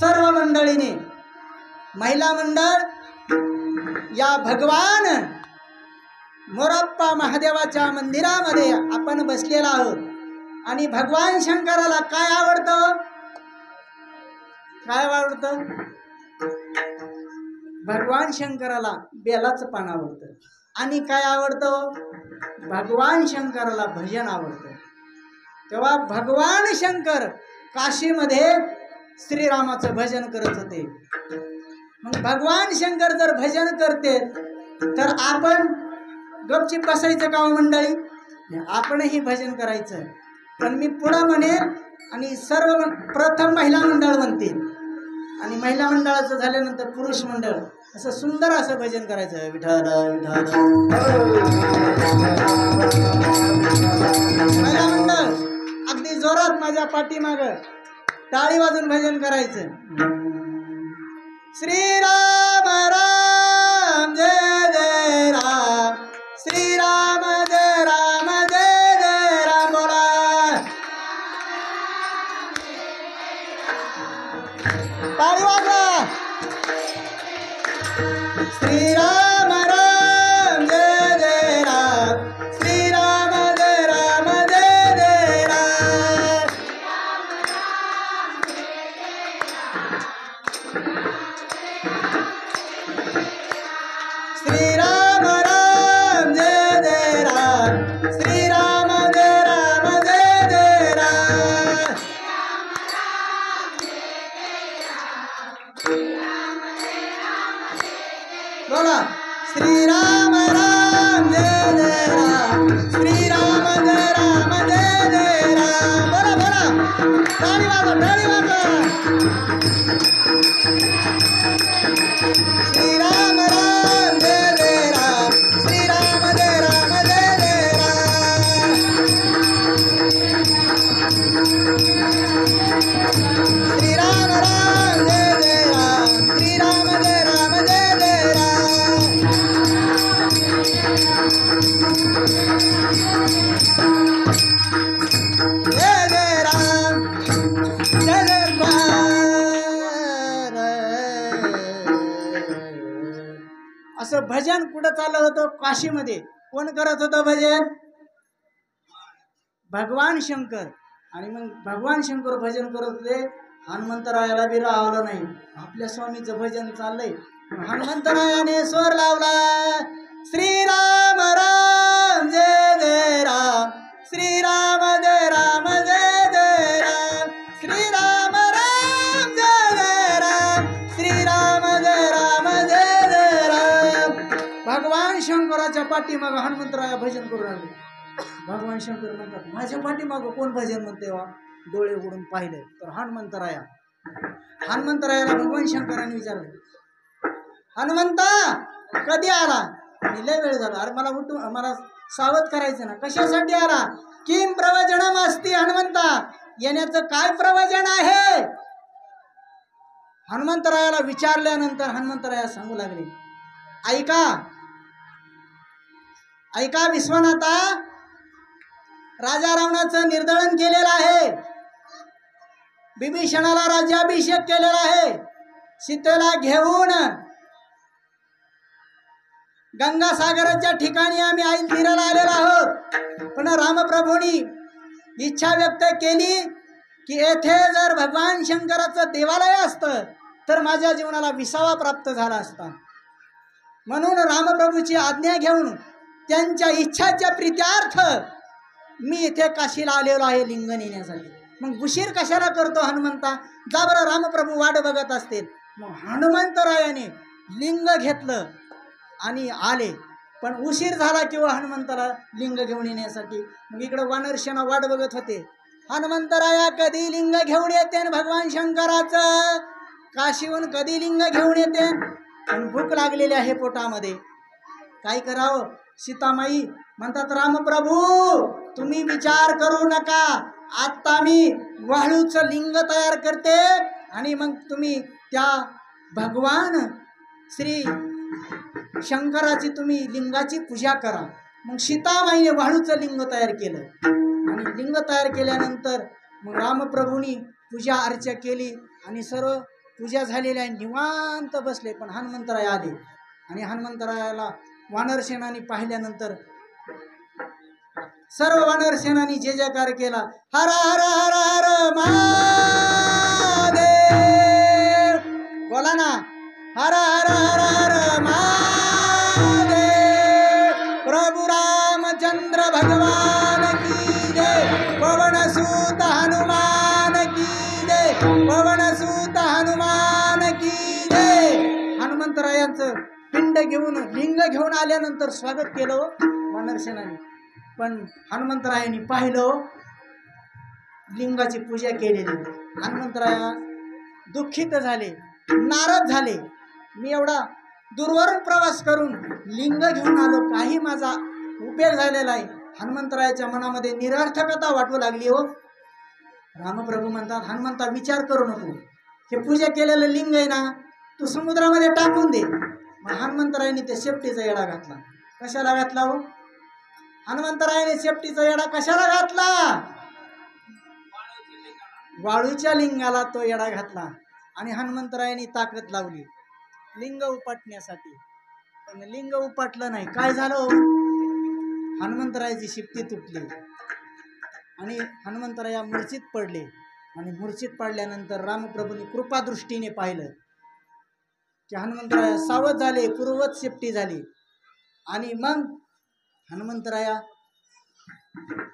सर्व मंडळीने, महिला मंडळ या भगवान मोरप्पा महादेवाच्या मंदिरामध्ये आपण बसलेला आहोत आणि भगवान शंकराला काय आवडतं? काय आवडतं? भगवान शंकराला बेलाचं पान आवडतं. आणि काय आवडतं? भगवान शंकराला भजन आवडतं. तेव्हा भगवान शंकर काशीमध्ये श्रीरामाचं भजन करत होते. मग भगवान शंकर जर भजन करते तर आपण गपचीप बसायचं का हो मंडळी? आपणही भजन करायचं. पण मी पुढं म्हणेन आणि सर्व प्रथम महिला मंडळ म्हणतील आणि महिला मंडळाचं झाल्यानंतर पुरुष मंडळ असं सुंदर असं भजन करायचं. विठ्ठल विठ्ठल. महिला मंडळ अगदी जोरात माझ्या पाठीमाग टाळी वाजून भजन करायचं. श्रीराम राम जय जय राम, श्रीराम जय राम जय जय राम. बोला टाळी वाजवा. श्रीराम राम जय जय राम, श्रीराम जय राम जय जय राम. श्रीराम राम जय जय राम, श्रीराम जय राम जय जय राम. बोला श्रीराम राम जय जय राम, श्रीराम जय राम जय जय राम. बोला बोला टाळी वाजवा, टाळी वाजवा. श्रीराम राम जय जय राम, श्रीराम जय राम जय जय राम. श्रीराम राम जय जय राम, श्रीराम जय राम जय जय राम. जय जय राम, जय जय राम. असं भजन कुठं चाललं होतं? काशीमध्ये. कोण करत होतं भजन? भगवान शंकर. आणि मग भगवान शंकर भजन करत होते. हनुमंतरायाला बी राहलं नाही, आपल्या स्वामीचं भजन चाललंय. हनुमंतरायाने स्वर लावला. श्रीराम राम जय जय राम, श्रीराम जय राम जय जय राम, श्रीराम राम जय जय राम, श्रीराम जय राम जय जय राम. भगवान शंकराच्या पाठीमाग हनुमंतराया भजन करू लागले. भगवान शंकर म्हणतात, माझ्या पाठीमाग कोण भजन म्हणते वा? डोळे उघडून पाहिले तर हनुमंतरायाला भगवान शंकरांनी विचारले, हनुमंता कधी आला? लय वेळ झाला. अरे मला सावध करायचं ना. कशासाठी आला? किम प्रवचनम असती हनुमंता, येण्याचं काय प्रवचन आहे? हनुमंतरायाला विचारल्यानंतर हनुमंतराया सांगू लागले, ऐका ऐका विश्वनाथा, राजा रावणाचं निर्दळन केलेलं आहे, बिभीषणाला राज्याभिषेक केलेला आहे, सीतेला घेऊन गंगासागराच्या ठिकाणी आम्ही ऐन तीराला आलेलो आहोत. पण रामप्रभूंनी इच्छा व्यक्त केली की येथे जर भगवान शंकराचं देवालय असतं तर माझ्या जीवनाला विसावा प्राप्त झाला असता. म्हणून रामप्रभूची आज्ञा घेऊन त्यांच्या इच्छाच्या प्रीत्यार्थ मी इथे काशीला आलेलो आहे लिंग नेण्यासाठी. मग उशीर कशाला करतो हनुमंता? जा बरं, रामप्रभू वाट बघत असतील. मग हनुमंतरायाने लिंग घेतलं आणि आले. पण उशीर झाला किंवा हनुमंताला लिंग घेऊन येण्यासाठी. मग इकडे वानरसेना वाट बघत होते, हनुमंतराया कधी लिंग घेऊन येते भगवान शंकराचं, काशीहून कधी लिंग घेऊन येते. पण भूक लागलेली आहे पोटामध्ये, काय करावं. सीतामाई म्हणतात, रामप्रभू तुम्ही विचार करू नका, आता मी वाळूचं लिंग तयार करते आणि मग तुम्ही त्या भगवान श्री शंकराची तुम्ही लिंगाची पूजा करा. मग सीतामाईने वाळूचं लिंग तयार केलं आणि लिंग तयार केल्यानंतर मग रामप्रभूंनी पूजा अर्चा केली आणि सर्व पूजा झालेली आहे, निवांत बसले. पण हनुमंतराय आले आणि हनुमंतरायाला वानरसेनानी पाहिल्यानंतर सर्व वानरसेनानी जय जयकार केला, हर हर हर हर महादेव, बोला ना, हर हर हर हर महादेव, प्रभु रामचंद्र भगवान की जय, पवन सूत हनुमान की जय, पवन सूत हनुमान की जय. हनुमंतरायांचं पिंड घेऊन लिंग घेऊन आल्यानंतर स्वागत केलं वानरसेनाने. पण हनुमंतरायांनी पाहिलं लिंगाची पूजा केलेली. हनुमंतराया दुःखित झाले, नाराज झाले, मी एवढा दूरवरून प्रवास करून लिंग घेऊन आलो, काही माझा उपयोग झालेला आहे. हनुमंतरायाच्या मनामध्ये निरर्थकता वाटू लागली. हो, रामप्रभू म्हणतात, हनुमंता विचार करू नको, हे पूजा केलेलं लिंग आहे ना, तू समुद्रामध्ये टाकून दे. मग हनुमंतरायाने ते शेपटीचा येडा घातला. कशाला घातला हो? हनुमंतरायाने शेपटीचा येडा कशाला घातला? वाळूच्या लिंगाला तो येडा घातला आणि हनुमंतरायाने ताकद लावली लिंग उपटण्यासाठी. पण लिंग उपटलं नाही. काय झालं? हनुमंतरायाची शेपटी तुटली आणि हनुमंतराया मूर्छित पडले. आणि मूर्छित पडल्यानंतर रामप्रभूंनी कृपादृष्टीने पाहिलं की हनुमंतराया सावध झाले, पूर्ववत शेपटी झाली. आणि मग हनुमंतराया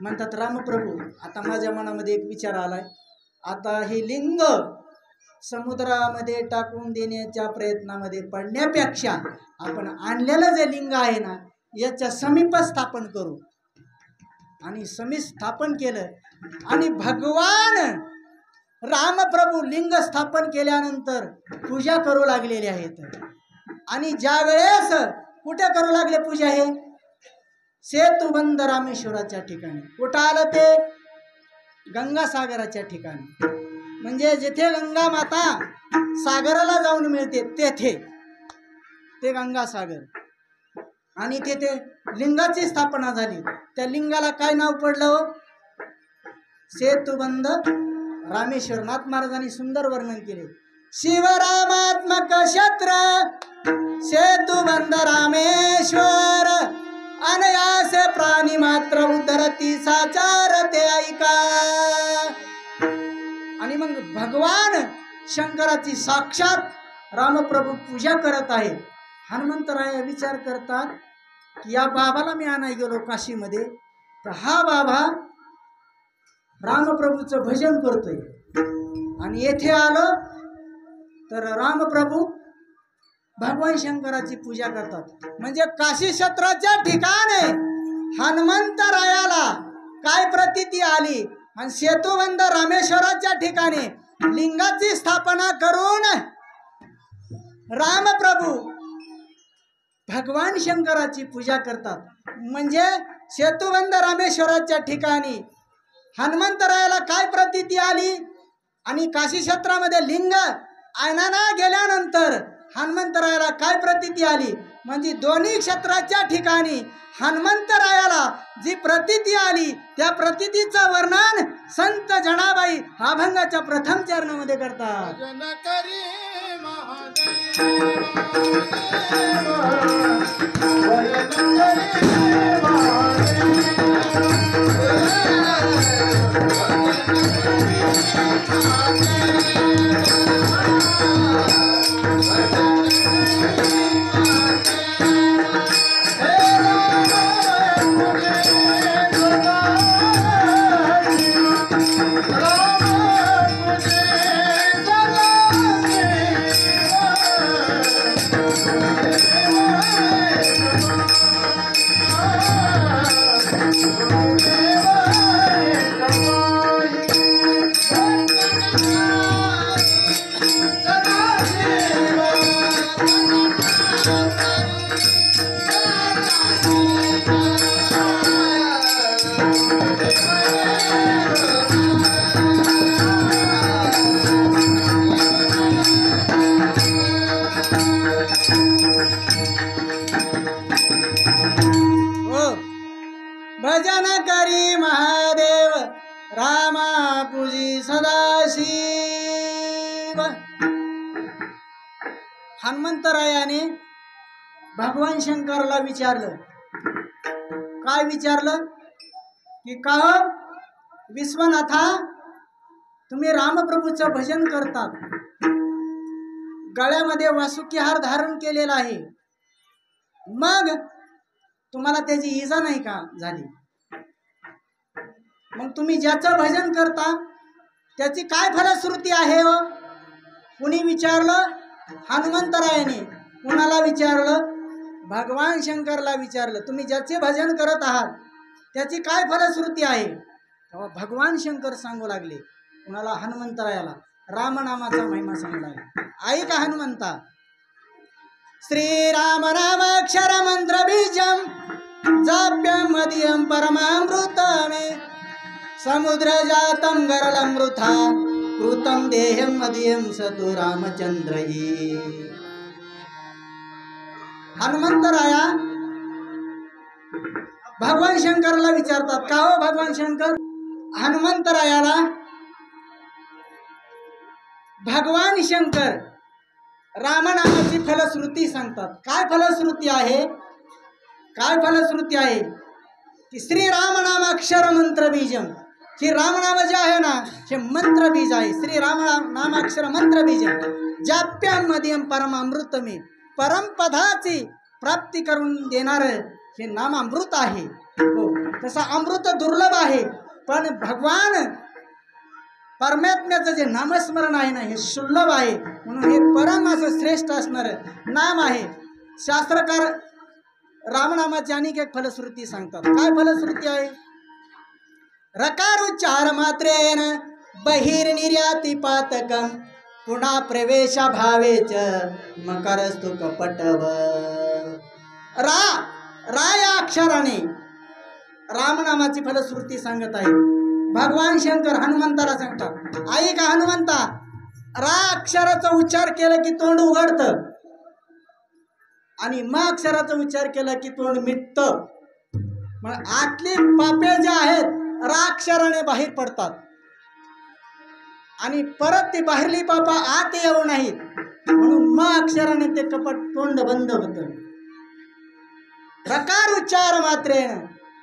म्हणतात, रामप्रभू आता माझ्या मनामध्ये एक विचार आलाय, आता हे लिंग समुद्रामध्ये टाकून देण्याच्या प्रयत्नामध्ये पडण्यापेक्षा आपण आणलेलं जे लिंग आहे ना, याच्या समीप स्थापन करू. आणि समीप स्थापन केलं आणि भगवान रामप्रभू लिंग स्थापन केल्यानंतर पूजा करू लागलेले आहेत. आणि ज्या वेळेस कुठे करू लागले पूजा? हे सेतुबंध रामेश्वराच्या ठिकाणी. कुठं आलं ते? गंगासागराच्या ठिकाणी. म्हणजे जिथे गंगा माता सागराला जाऊन मिळते तेथे ते गंगासागर. आणि तेथे लिंगाची स्थापना झाली. त्या लिंगाला काय नाव पडलं? सेतुबंध रामेश्वर. नाथ महाराजांनी सुंदर वर्णन केले. शिवरामात्मक क्षेत्र सेतुबंध रामेश्वर, अनयास प्राणी मात्र उद्धरती साचार ते ऐका. आणि मग भगवान शंकराची साक्षात रामप्रभू पूजा करत आहेत. हनुमंतराय विचार करतात की या बाबाला मी आणाय गेलो काशीमध्ये, तर हा बाबा रामप्रभूचं भजन करतोय. आणि येथे आलो तर रामप्रभू भगवान शंकराची पूजा करतात. म्हणजे काशी क्षेत्राच्या ठिकाणी हनुमंतरायाला काय प्रतीती आली? आणि सेतुबंध रामेश्वराच्या ठिकाणी लिंगाची स्थापना करून रामप्रभू भगवान शंकराची पूजा करतात. म्हणजे सेतुबंध रामेश्वराच्या ठिकाणी हनुमंतरायाला काय प्रतीती आली आणि काशी क्षेत्रामध्ये लिंग आणायला गेल्यानंतर हनुमंतरायाला काय प्रतीती आली? म्हणजे दोन्ही क्षेत्राच्या ठिकाणी हनुमंतरायाला जी प्रतीती आली त्या प्रतीतीचं वर्णन संत जनाबाई अभंगाच्या प्रथम चरणामध्ये करतात. भजन करी महादेव रामा पूजी सदाशिव। हनुमंतरायाने भगवान शंकरला विचारलं, काय विचारलं की का विश्वनाथा तुम्ही रामप्रभूचं भजन करतात, गळ्यामध्ये वासुकी हार धारण केलेला आहे, मग तुम्हाला त्याची इजा नाही का झाली? मग तुम्ही ज्याचं भजन करता त्याची काय फलश्रुती आहे हो? कुणी विचारलं? हनुमंतरायाने. कुणाला विचारलं? भगवान शंकरला विचारलं, तुम्ही ज्याचे भजन करत आहात त्याची काय फलश्रुती आहे? तेव्हा भगवान शंकर सांगू लागले कुणाला? हनुमंतरायाला. रामनामाचा महिमा सांगला. ऐका हनुमंता, श्रीराम नाम अक्षर मंत्र बीजम जाप्यम मध्यम परमामृतमे समुद्र जातम गरलमृथा कृतम देहम मध्यम सतु रामचंद्रही। हनुमंतराया भगवान शंकरला विचारतात, का हो भगवान शंकर? हनुमंतरायाला भगवान शंकर रामनामाची फलश्रुती सांगतात. काय फलश्रुती आहे? काय फलश्रुती आहे की श्री राम नाम अक्षर मंत्र बीजम, की रामनाम जे आहे ना हे मंत्र बीज आहे. श्री राम नाम अक्षर मंत्र बीजम जाप्याम मध्यम परमामृतमे, परमपदाची प्राप्ती करून देणार हे नाम अमृत आहे. हो, तसा अमृत दुर्लभ आहे, पण भगवान परमात्म्याचं जे नामस्मरण आहे ना हे सुलभ आहे, म्हणून हे परम असं श्रेष्ठ असणार नाम आहे. शास्त्रकार रामनामाची अनेक एक फलश्रुती सांगतात. काय फलश्रुती आहे? रकार उच्चार मात्रेन बहिर्निर्याती पातकम पुन्हा प्रवेशा भावेच मकरस्तु कपटव। रा या अक्षराने रामनामाची फलश्रुती सांगत आहे भगवान शंकर हनुमंताला सांगतात. ऐका हनुमंता, रा अक्षराचा उच्चार केला की तोंड उघडतं आणि म अक्षराचा उच्चार केला की तोंड मिटतं. मग आतली पापे जे आहेत रा अक्षराने बाहेर पडतात आणि परत ती बाहेरली पापा आत येऊ नाहीत, म्हणून म अक्षराने ते कपट तोंड बंद होतं. रकार उच्चार मात्रेन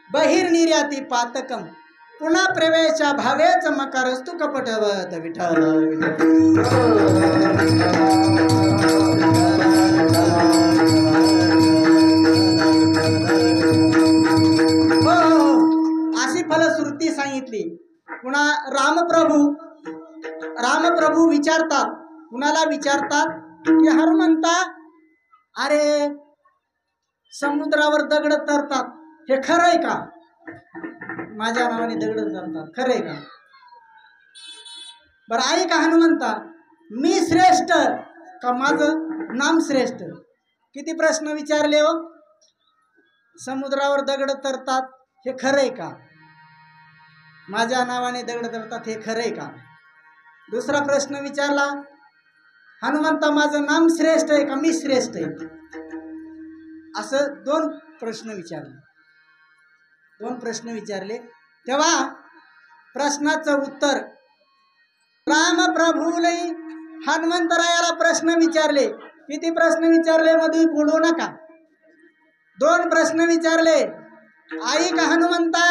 बहिर्निर्याती पातकम पुन्हा प्रवेशा भावेच मकारस्तु कपटवत विठ्ठल अशी फलश्रुती सांगितली. पुन्हा रामप्रभू विचारतात, कुणाला विचारतात की हनुमंता, अरे समुद्रावर दगड तरतात हे खरं आहे का? माझ्या नावाने दगड तरतात, खरं आहे का? बरं ऐका हनुमंता, मी श्रेष्ठ का माझं नाम श्रेष्ठ? किती प्रश्न विचारले हो. समुद्रावर दगड तरतात हे खरं आहे का? माझ्या नावाने दगड तरतात हे खरं आहे का? दुसरा प्रश्न विचारला, हनुमंता माझं नाम श्रेष्ठ आहे का मी श्रेष्ठ आहे? असं दोन प्रश्न विचारले. तेव्हा प्रश्नाचं उत्तर रामप्रभूने हनुमंतरायाला प्रश्न विचारले. किती प्रश्न विचारले मध्ये बोलू नका. दोन प्रश्न विचारले. ऐका हनुमंता,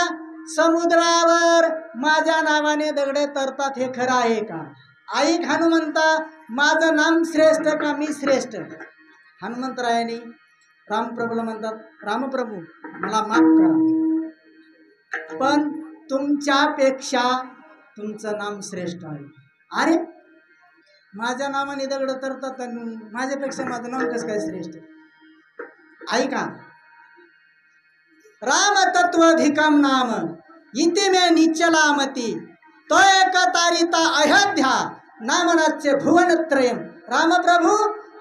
समुद्रावर माझ्या नावाने दगडे तरतात हे खरं आहे का? ऐक हनुमंता, माझं नाम श्रेष्ठ का मी श्रेष्ठ? हनुमंतरायाने रामप्रभूला म्हणतात, रामप्रभू मला माफ करा, पण तुमच्यापेक्षा तुमचं नाम श्रेष्ठ आहे. अरे माझ्या नावाने दगड तरतात आणि माझ्यापेक्षा माझं नाम कसं काय श्रेष्ठ? ऐका, राम तत्वाधिकम नाम इति मे निचलामती तो एक तारिता अयोध्या नामनाचे भुवनत्रयम. रामप्रभू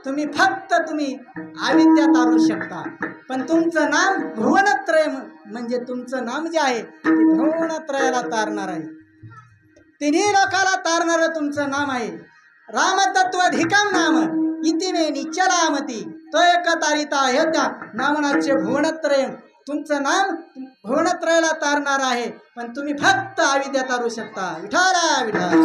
तुम्ही फक्त अविद्या तारू शकता, पण तुमचं नाम भुवनत्रय म्हणजे तुमचं नाम जे आहे ते भुवनत्रयाला तारणार आहे, तिन्ही लोकाला तारणारं तुमचं नाम आहे. रामतत्वाधिकम नाम इति मे निचलामती तो एक तारिता अयोध्या नामनाचे भुवनत्रय. तुमचं नाम भुवनत्रयाला तारणार आहे, पण तुम्ही फक्त आविद्या तारू शकता. विठाला विठाल.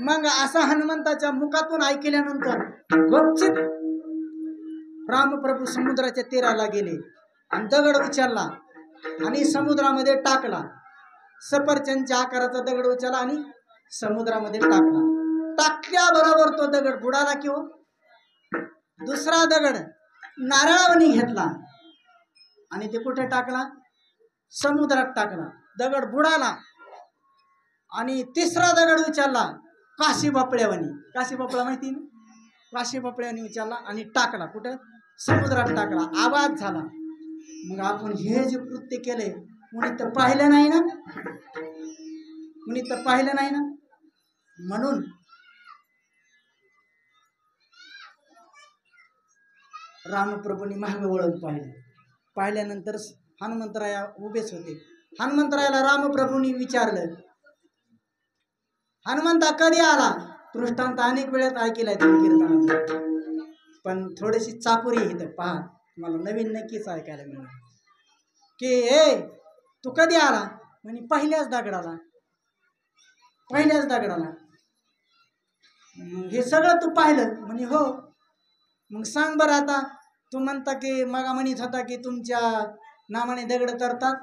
मग असा हनुमंताच्या मुखातून ऐकल्यानंतर गपचित रामप्रभू समुद्राच्या तीराला गेले आणि दगड उचलला आणि समुद्रामध्ये टाकला. सफरचंदच्या आकाराचा दगड उचलला आणि समुद्रामध्ये टाकला. टाकल्याबरोबर तो दगड बुडाला किंवा दुसरा दगड नारळावणी घेतला आणि ते कुठे टाकला? समुद्रात टाकला. दगड बुडाला आणि तिसरा दगड उचलला काशी भोपळ्यावानी. काशी भोपळा माहिती ना? काशी भोपळ्याने उचलला आणि टाकला कुठं? समुद्रात टाकला. आवाज झाला. मग आपण हे जे कृत्य केले कुणी तर पाहिलं नाही ना, कुणी तर पाहिलं नाही ना. म्हणून रामप्रभूंनी मागे वळून पाहिल्यानंतर हनुमंतराया उभेच होते. हनुमंतरायाला रामप्रभूंनी विचारलं, हनुमंता कधी आला? दृष्टांत अनेक वेळेत ऐकलाय तुम्ही कीर्तनात, पण थोडीशी चापुरी इथं पहा, मला नवीन नक्कीच ऐकायला मिळालं की ए तू कधी आला? म्हणे पहिल्याच दगडाला. पहिल्याच दगडाला. हे सगळं तू पाहिलं? म्हणे हो. मग सांग बरं आता, तू म्हणता की मगा म्हणत होता की तुमच्या नामाने दगड तरतात,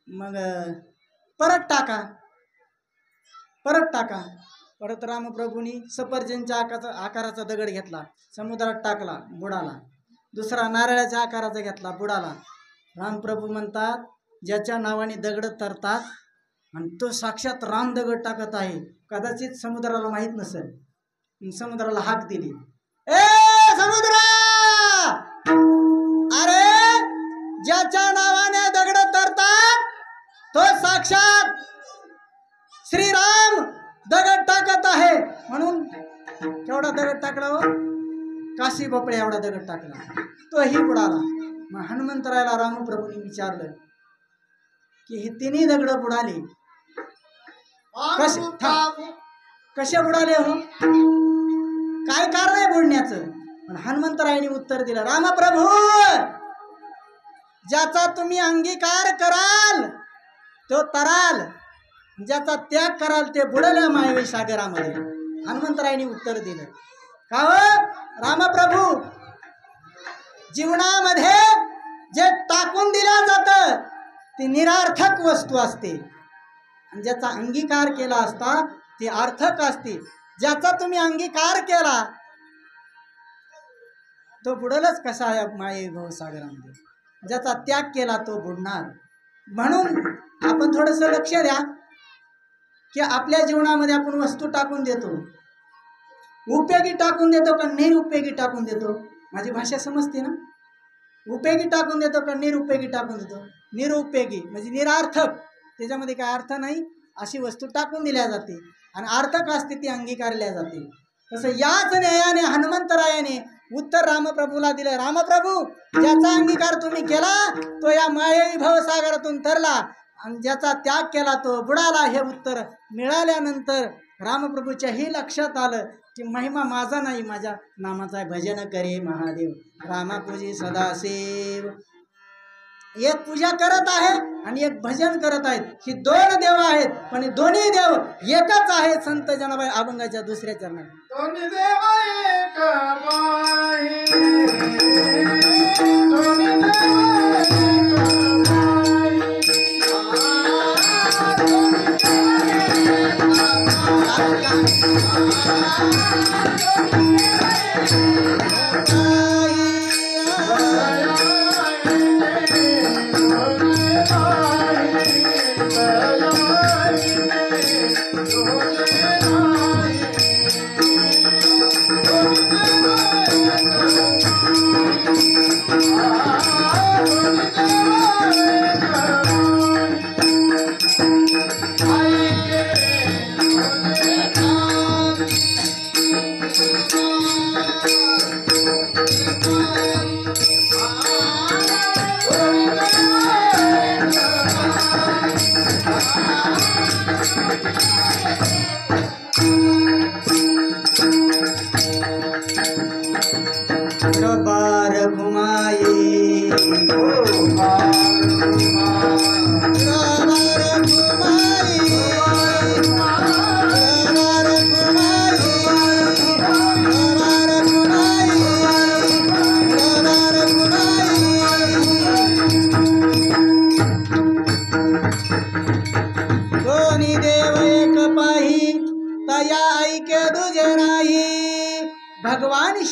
मग परत टाका. परत टाका. परत रामप्रभूंनी सफरचंदच्या आकाराचा दगड घेतला, समुद्रात टाकला, बुडाला. दुसरा नारळाच्या आकाराचा घेतला, बुडाला. रामप्रभू म्हणतात ज्याच्या नावाने दगड तरतात आणि तो साक्षात राम दगड टाकत आहे. कदाचित समुद्राला माहीत नसेल. समुद्राला हाक दिली, ए समुद्रा, अरे ज्याच्या नावाने दगड तरतात तो साक्षात श्रीराम दगड टाकत आहे. म्हणून केवढा दगड टाकला हो? काशी भोपळ्या एवढा दगड टाकला, तोही बुडाला. मग हनुमंतरायाला रामप्रभूंनी विचारलं की हे तिन्ही दगड बुडाले कसे बुडाले हो? काय कारण आहे बुडण्याचं? पण हनुमंतरायाने उत्तर दिलं, रामप्रभू, ज्याचा तुम्ही अंगीकार कराल तो तराल, ज्याचा त्याग कराल ते बुडेल मायवी सागरामध्ये. हनुमंतरायाने उत्तर दिलं. का हो रामप्रभू, जीवनामध्ये जे टाकून दिलं जातं ते निरार्थक वस्तू असते आणि ज्याचा अंगीकार केला असता ते अर्थक असते. ज्याचा तुम्ही अंगीकार केला तो बुडलच कसा आहे माये भवसागरामध्ये, ज्याचा त्याग केला तो बुडणार. म्हणून आपण थोडंसं लक्ष द्या की आपल्या जीवनामध्ये आपण वस्तू टाकून देतो, उपयोगी टाकून देतो का निरुपयोगी टाकून देतो? माझी भाषा समजते ना? उपयोगी टाकून देतो का निरुपयोगी टाकून देतो? निरुपयोगी म्हणजे निरार्थक, त्याच्यामध्ये काय अर्थ नाही अशी वस्तू टाकून दिल्या जाते आणि अर्थक असते ती अंगीकारल्या जाते. तसं याच न्यायाने हनुमंतरायाने उत्तर रामप्रभूला दिलं, रामप्रभू, ज्याचा अंगीकार तुम्ही केला तो या मायेवी भवसागरातून तरला आणि ज्याचा त्याग केला तो बुडाला. हे उत्तर मिळाल्यानंतर रामप्रभूच्याही लक्षात आलं की महिमा माझा नाही, माझ्या नामाचा भजन करे महादेव. रामापूजी सदाशिव. एक पूजा करत आहे आणि एक भजन करत आहेत. ही दोन देव आहेत, पण दोन्ही देव एकच आहे. संत जनाबाई अभंगाच्या दुसऱ्या चरणात दोन्ही देव एक बाई, दोन्ही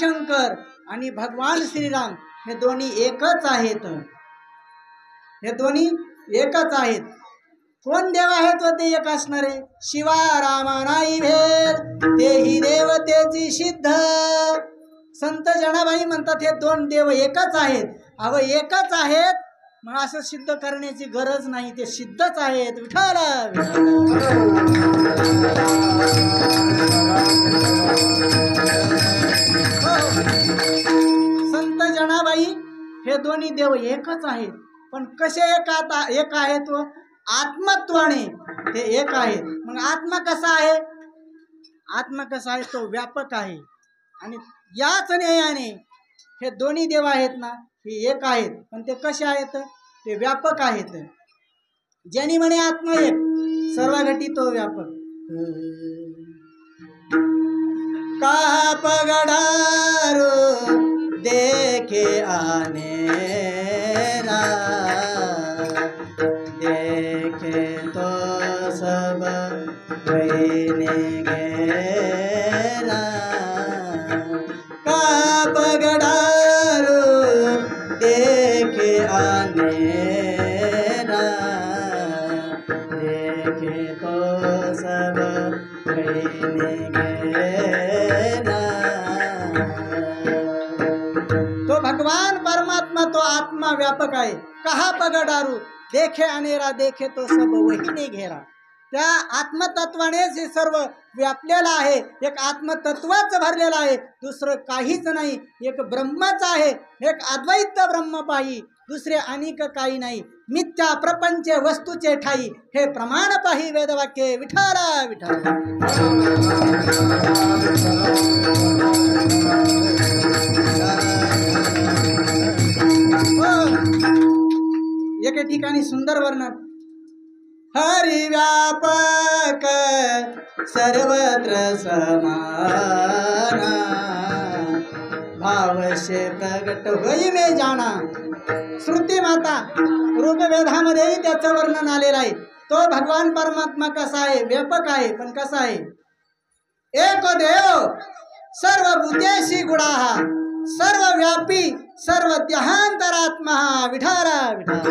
शंकर आणि भगवान श्रीराम हे दोन्ही एकच आहेत. हे दोन्ही एकच आहेत. कोण देव आहेत व ते एक असणारे? शिवा रामा नाही भेद, तेही देवतेची सिद्ध. संत जनाबाई म्हणतात हे दोन देव एकच आहेत. अव एकच आहेत मग असं सिद्ध करण्याची गरज नाही, ते सिद्धच आहेत. विठ्ठल संत जनाबाई हे दोन्ही देव एकच आहेत. पण कसे एक आहेत व आत्मत्वाने ते एक आहेत. मग आत्मा कसा आहे? आत्मा कसा आहे? तो व्यापक आहे. आणि याच न्यायाने हे दोन्ही देव आहेत ना, हे एक आहेत. पण ते कसे आहेत? ते व्यापक आहेत. ज्यानी म्हणे आत्मा एक, सर्व घटी तो व्यापक. का पगडारो देखे आनेरा, देखे तो सब घेरा. का पगडारो देखे आनेरा, देखे तो सब घेरा. तो भगवान परमात्मा तो आत्मा व्यापक आहे. कहा पगडारू देखे अनेरा, देखे तो सब वहीने घेरा. त्या आत्मतत्वानेच हे सर्व व्यापलेलं आहे. एक आत्मतत्वाच भरलेलं आहे, दुसरं काहीच नाही. एक ब्रह्मच आहे, एक अद्वैत ब्रह्म पाही, दुसरे अनेक काही नाही. मिथ्या प्रपंच वस्तूचे ठाई, हे प्रमाण पाही वेदवाक्ये. विठाला विठाला. एके ठिकाणी सुंदर वर्णन. हरि व्यापक सर्वत्र समाना, भावशे प्रगट होई में जाना. श्रुती माता ऋग्वेदामध्येही त्याचं वर्णन आलेलं आहे. तो भगवान परमात्मा कसा आहे? व्यापक आहे. पण कसा आहे? एक देव सर्वभूतेशी गुणाहा, सर्वव्यापी सर्व देहांतरात्मा. विठारा विठारा.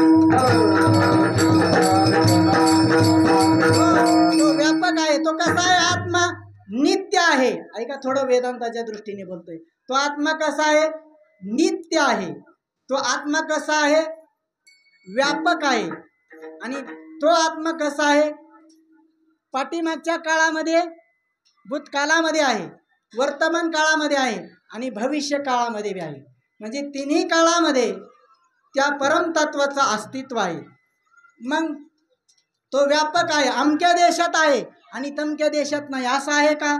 तो व्यापक आहे. तो कसा आहे? आत्मा नित्य आहे. ऐका, थोडं वेदांताच्या दृष्टीने बोलतोय. तो आत्मा कसा आहे? नित्य आहे. तो आत्मा कसा आहे? व्यापक आहे. आणि तो आत्मा कसा आहे? पाठीमागच्या काळामध्ये, भूतकाळामध्ये आहे, वर्तमान काळामध्ये आहे आणि भविष्य काळामध्ये बी आहे. म्हणजे तिन्ही काळामध्ये त्या परमतत्वाचं अस्तित्व आहे. मग तो व्यापक आहे. अमक्या देशात आहे आणि तमक्या देशात नाही, असं आहे का?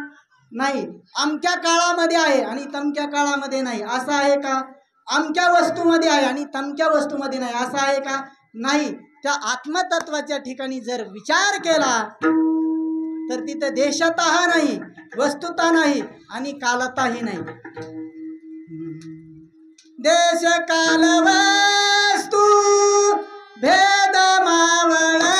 नाही. अमक्या काळामध्ये आहे आणि तमक्या काळामध्ये नाही, असं आहे का? अमक्या वस्तूमध्ये आहे आणि तमक्या वस्तूमध्ये नाही, असं आहे का? नाही. त्या आत्मतत्वाच्या ठिकाणी जर विचार केला तर तिथं देशतः नाही, वस्तुतः नाही आणि कालतही नाही. देश काल वस्तू भेद मावळा,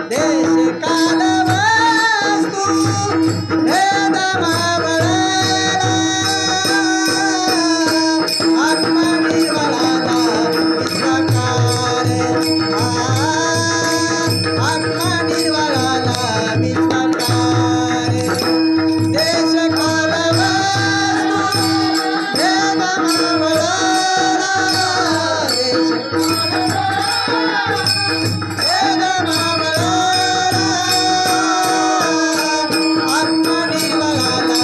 देश काल वस्तू भेद मावळा. आत्मा निर्मळाला विश्वकार, आत्मा निर्मळाला विश्वकार. देश काल वस्तू भेद मावळा, देश भेद मावळा. आत्मा निर्मळाला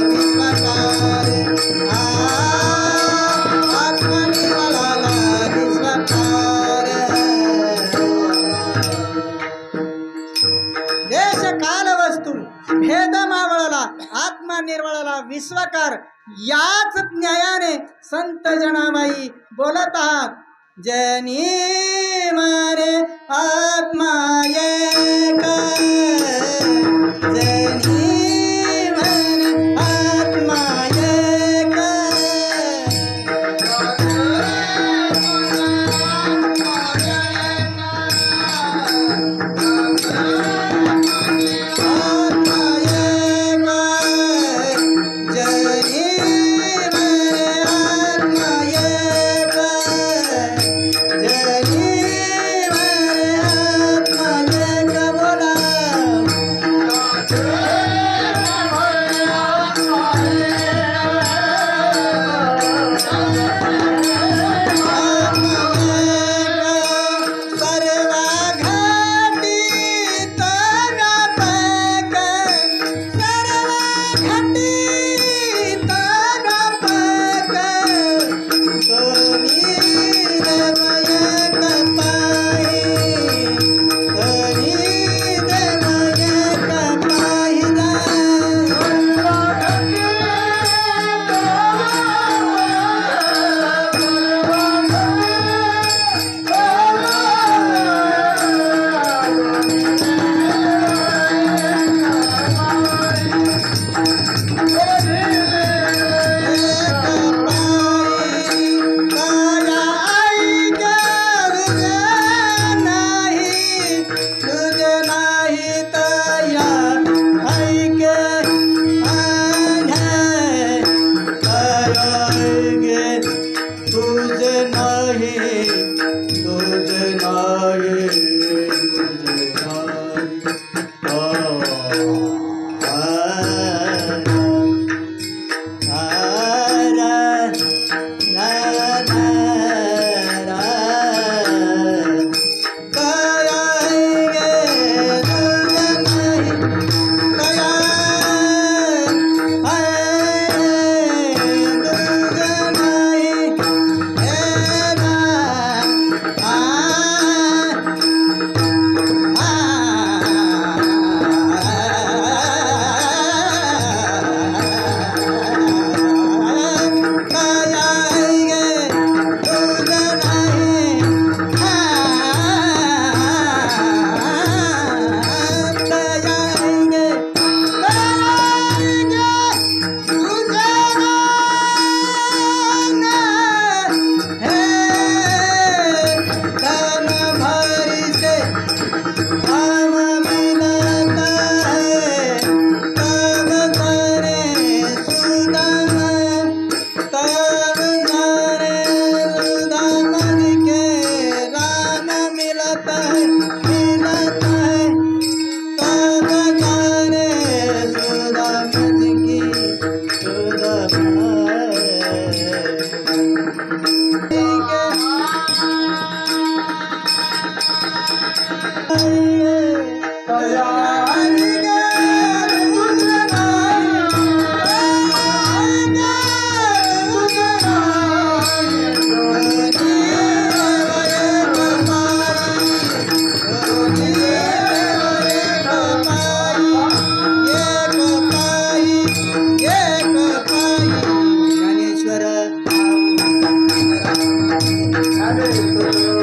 विश्वकार, आत्मा निर्मळाला विश्वकार. देश काल वस्तू भेद मावळला, आत्मा निर्मळाला विश्वकार. याच न्यायाने संत जनाबाई बोलत आहात. जनी मारे आत्मा एक, जनी मारे आत्मा एक. आत्मा एक, जनी ज्ञानेश्वर